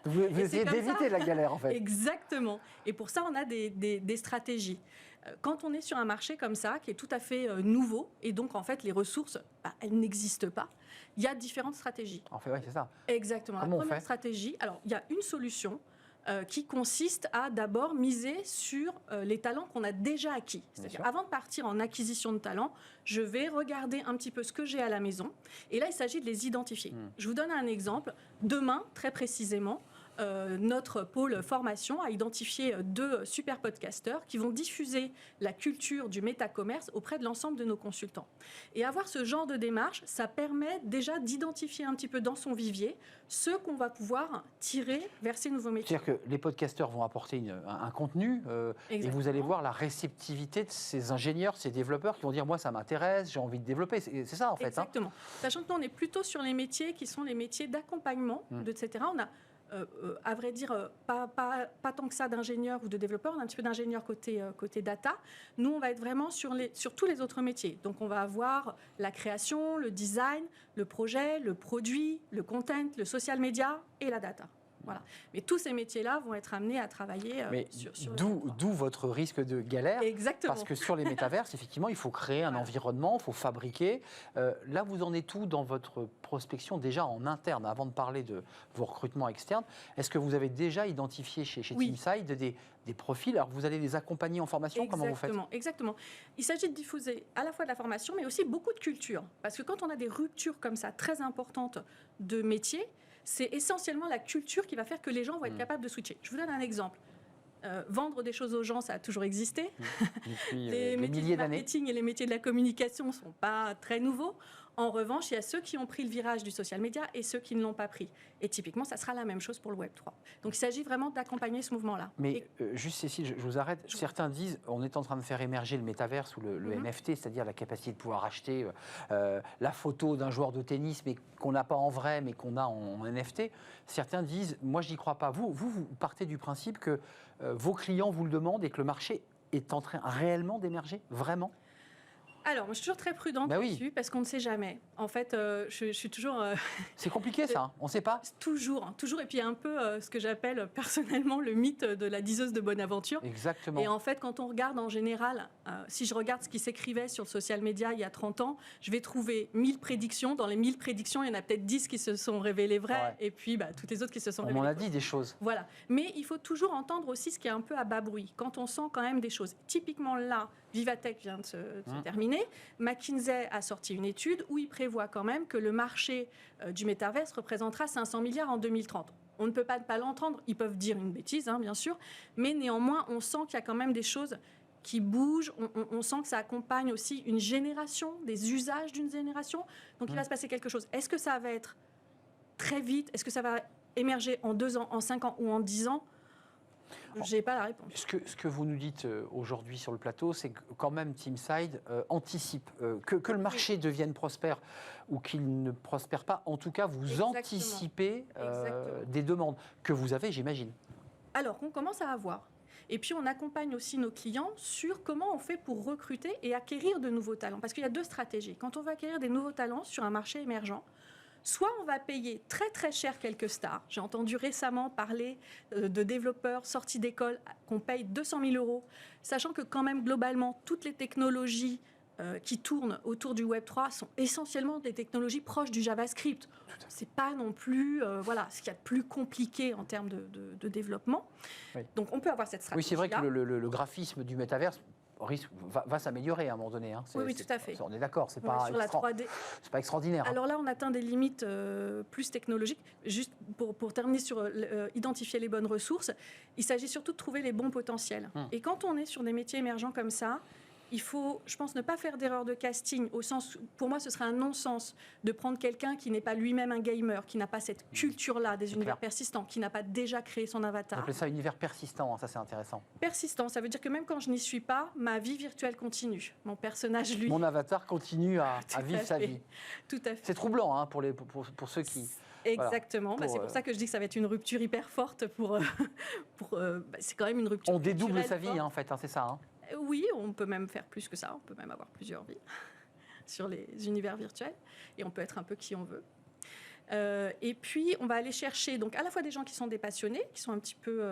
Vous essayez d'éviter la galère, en fait. Exactement. Et pour ça, on a des stratégies. Quand on est sur un marché comme ça, qui est tout à fait nouveau, et donc en fait les ressources, elles n'existent pas, il y a différentes stratégies. En fait, oui, c'est ça. Exactement. Comment la première stratégie, alors il y a une solution qui consiste à d'abord miser sur les talents qu'on a déjà acquis. C'est-à-dire, avant de partir en acquisition de talents, je vais regarder un petit peu ce que j'ai à la maison, et là il s'agit de les identifier. Je vous donne un exemple. Demain, très précisément, notre pôle formation a identifié 2 super podcasteurs qui vont diffuser la culture du métacommerce auprès de l'ensemble de nos consultants. Et avoir ce genre de démarche, ça permet déjà d'identifier un petit peu dans son vivier ce qu'on va pouvoir tirer vers ces nouveaux métiers. C'est-à-dire que les podcasteurs vont apporter un contenu et vous allez voir la réceptivité de ces ingénieurs, ces développeurs qui vont dire « moi ça m'intéresse, j'ai envie de développer ». C'est ça en fait. Exactement. Sachant que nous on est plutôt sur les métiers qui sont les métiers d'accompagnement, etc. On a à vrai dire, pas tant que ça d'ingénieurs ou de développeurs, on a un petit peu d'ingénieurs côté data. Nous, on va être vraiment sur tous les autres métiers. Donc, on va avoir la création, le design, le projet, le produit, le content, le social media et la data. Voilà. Mais tous ces métiers-là vont être amenés à travailler sur d'où votre risque de galère. Exactement. Parce que sur les métaverses, effectivement, il faut créer un environnement, il faut fabriquer. Là, vous en êtes où dans votre prospection déjà en interne, avant de parler de vos recrutements externes? Est-ce que vous avez déjà identifié chez Teamside des profils? Alors, vous allez les accompagner en formation? Comment vous faites? Exactement. Il s'agit de diffuser à la fois de la formation, mais aussi beaucoup de culture. Parce que quand on a des ruptures comme ça, très importantes de métiers, c'est essentiellement la culture qui va faire que les gens vont être capables de switcher. Je vous donne un exemple. Vendre des choses aux gens, ça a toujours existé. Depuis les métiers du marketing et les métiers de la communication ne sont pas très nouveaux. En revanche, il y a ceux qui ont pris le virage du social media et ceux qui ne l'ont pas pris. Et typiquement, ça sera la même chose pour le Web3. Donc, il s'agit vraiment d'accompagner ce mouvement-là. Mais juste Cécile, je vous arrête. Certains disent on est en train de faire émerger le métaverse ou le NFT, c'est-à-dire la capacité de pouvoir acheter la photo d'un joueur de tennis, mais qu'on n'a pas en vrai, mais qu'on a en NFT. Certains disent moi, je n'y crois pas. Vous partez du principe que vos clients vous le demandent et que le marché est en train réellement d'émerger, vraiment? Alors, moi, je suis toujours très prudente là-dessus parce qu'on ne sait jamais. En fait, je suis toujours... C'est compliqué, ça, hein. On ne sait pas. Toujours. Et puis, il y a un peu ce que j'appelle personnellement le mythe de la diseuse de bonne aventure. Exactement. Et en fait, quand on regarde en général, si je regarde ce qui s'écrivait sur le social media il y a 30 ans, je vais trouver 1000 prédictions. Dans les 1000 prédictions, il y en a peut-être 10 qui se sont révélées vraies. Ouais. Et puis, toutes les autres qui se sont révélées. On m'en a dit des choses. Voilà. Mais il faut toujours entendre aussi ce qui est un peu à bas bruit. Quand on sent quand même des choses. Typiquement là, Vivatech vient de se terminer. McKinsey a sorti une étude où il prévoit quand même que le marché du métaverse représentera 500 milliards en 2030. On ne peut pas ne pas l'entendre. Ils peuvent dire une bêtise, bien sûr. Mais néanmoins, on sent qu'il y a quand même des choses qui bougent. On sent que ça accompagne aussi une génération, des usages d'une génération. Donc, il va se passer quelque chose. Est-ce que ça va être très vite? Est-ce que ça va émerger en 2 ans, en 5 ans ou en 10 ans? Je n'ai pas la réponse. Ce que vous nous dites aujourd'hui sur le plateau, c'est que quand même Teamside anticipe que le marché devienne prospère ou qu'il ne prospère pas. En tout cas, vous anticipez des demandes que vous avez, j'imagine. Alors, qu'on commence à avoir. Et puis, on accompagne aussi nos clients sur comment on fait pour recruter et acquérir de nouveaux talents. Parce qu'il y a 2 stratégies. Quand on va acquérir des nouveaux talents sur un marché émergent, soit on va payer très très cher quelques stars. J'ai entendu récemment parler de développeurs sortis d'école qu'on paye 200 000 €, sachant que quand même globalement toutes les technologies qui tournent autour du Web3 sont essentiellement des technologies proches du JavaScript. C'est pas non plus ce qu'il y a de plus compliqué en termes de développement. Oui. Donc on peut avoir cette stratégie. Oui, c'est vrai que le graphisme du métaverse va s'améliorer à un moment donné. Hein. Oui, tout à fait. On est d'accord, c'est pas extraordinaire. Alors là, on atteint des limites plus technologiques. Juste pour terminer sur identifier les bonnes ressources, il s'agit surtout de trouver les bons potentiels. Et quand on est sur des métiers émergents comme ça, il faut, je pense, ne pas faire d'erreur de casting, au sens, pour moi, ce serait un non-sens de prendre quelqu'un qui n'est pas lui-même un gamer, qui n'a pas cette culture-là des univers persistants, qui n'a pas déjà créé son avatar. On appelle ça univers persistant, hein, ça c'est intéressant. Persistant, ça veut dire que même quand je n'y suis pas, ma vie virtuelle continue. Mon personnage, lui... Mon avatar continue à vivre sa vie. Tout à fait. C'est troublant hein, pour ceux qui... Exactement, voilà, c'est pour ça que je dis que ça va être une rupture hyper forte c'est quand même une rupture. On dédouble sa vie, hein, en fait, hein, c'est ça. Hein. Oui, on peut même faire plus que ça. On peut même avoir plusieurs vies sur les univers virtuels. Et on peut être un peu qui on veut. Et puis, on va aller chercher donc, à la fois des gens qui sont des passionnés, qui sont un petit peu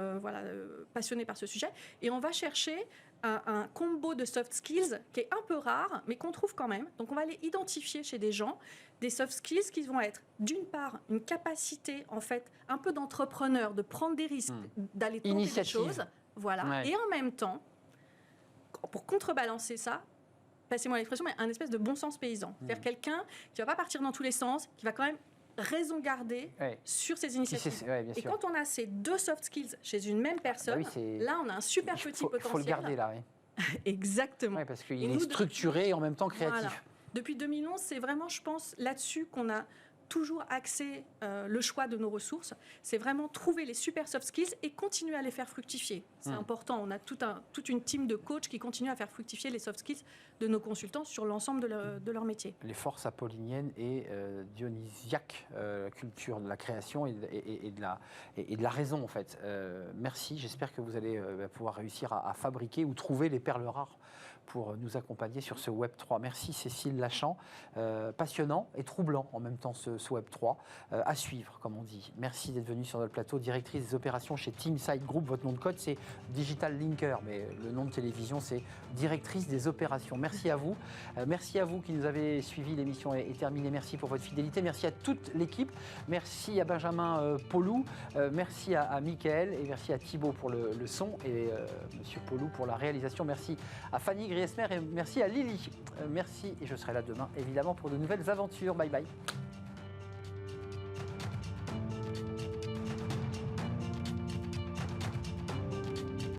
passionnés par ce sujet. Et on va chercher un combo de soft skills qui est un peu rare, mais qu'on trouve quand même. Donc, on va aller identifier chez des gens des soft skills qui vont être, d'une part, une capacité, en fait, un peu d'entrepreneur, de prendre des risques, d'aller tenter des choses. Voilà. Ouais. Et en même temps, pour contrebalancer ça, passez-moi l'expression, mais un espèce de bon sens paysan. C'est-à-dire quelqu'un qui ne va pas partir dans tous les sens, qui va quand même raison garder sur ses initiatives. Et quand on a ces 2 soft skills chez une même personne, là, on a un super petit potentiel. Il faut le garder, là, oui. Exactement. Parce qu'il est structuré et en même temps créatif. Voilà. Depuis 2011, c'est vraiment, je pense, là-dessus qu'on a toujours axé le choix de nos ressources. C'est vraiment trouver les super soft skills et continuer à les faire fructifier. C'est important. On a toute une team de coachs qui continuent à faire fructifier les soft skills de nos consultants sur l'ensemble de leur métier. Les forces apolliniennes et dionysiaques, la culture de la création et de la raison, en fait. Merci. J'espère que vous allez pouvoir réussir à fabriquer ou trouver les perles rares pour nous accompagner sur ce Web3. Merci Cécile Lachan. Passionnant et troublant en même temps ce Web3. À suivre, comme on dit. Merci d'être venue sur notre plateau. Directrice des opérations chez Teamside Group. Votre nom de code, c'est Digital Linker, mais le nom de télévision, c'est Directrice des opérations. Merci à vous. Merci à vous qui nous avez suivis. L'émission est terminée. Merci pour votre fidélité. Merci à toute l'équipe. Merci à Benjamin Paulou. Merci à Mickaël et merci à Thibaut pour le son et Monsieur Paulou pour la réalisation. Merci à Fanny Griesmer et merci à Lily. Merci et je serai là demain évidemment pour de nouvelles aventures. Bye bye.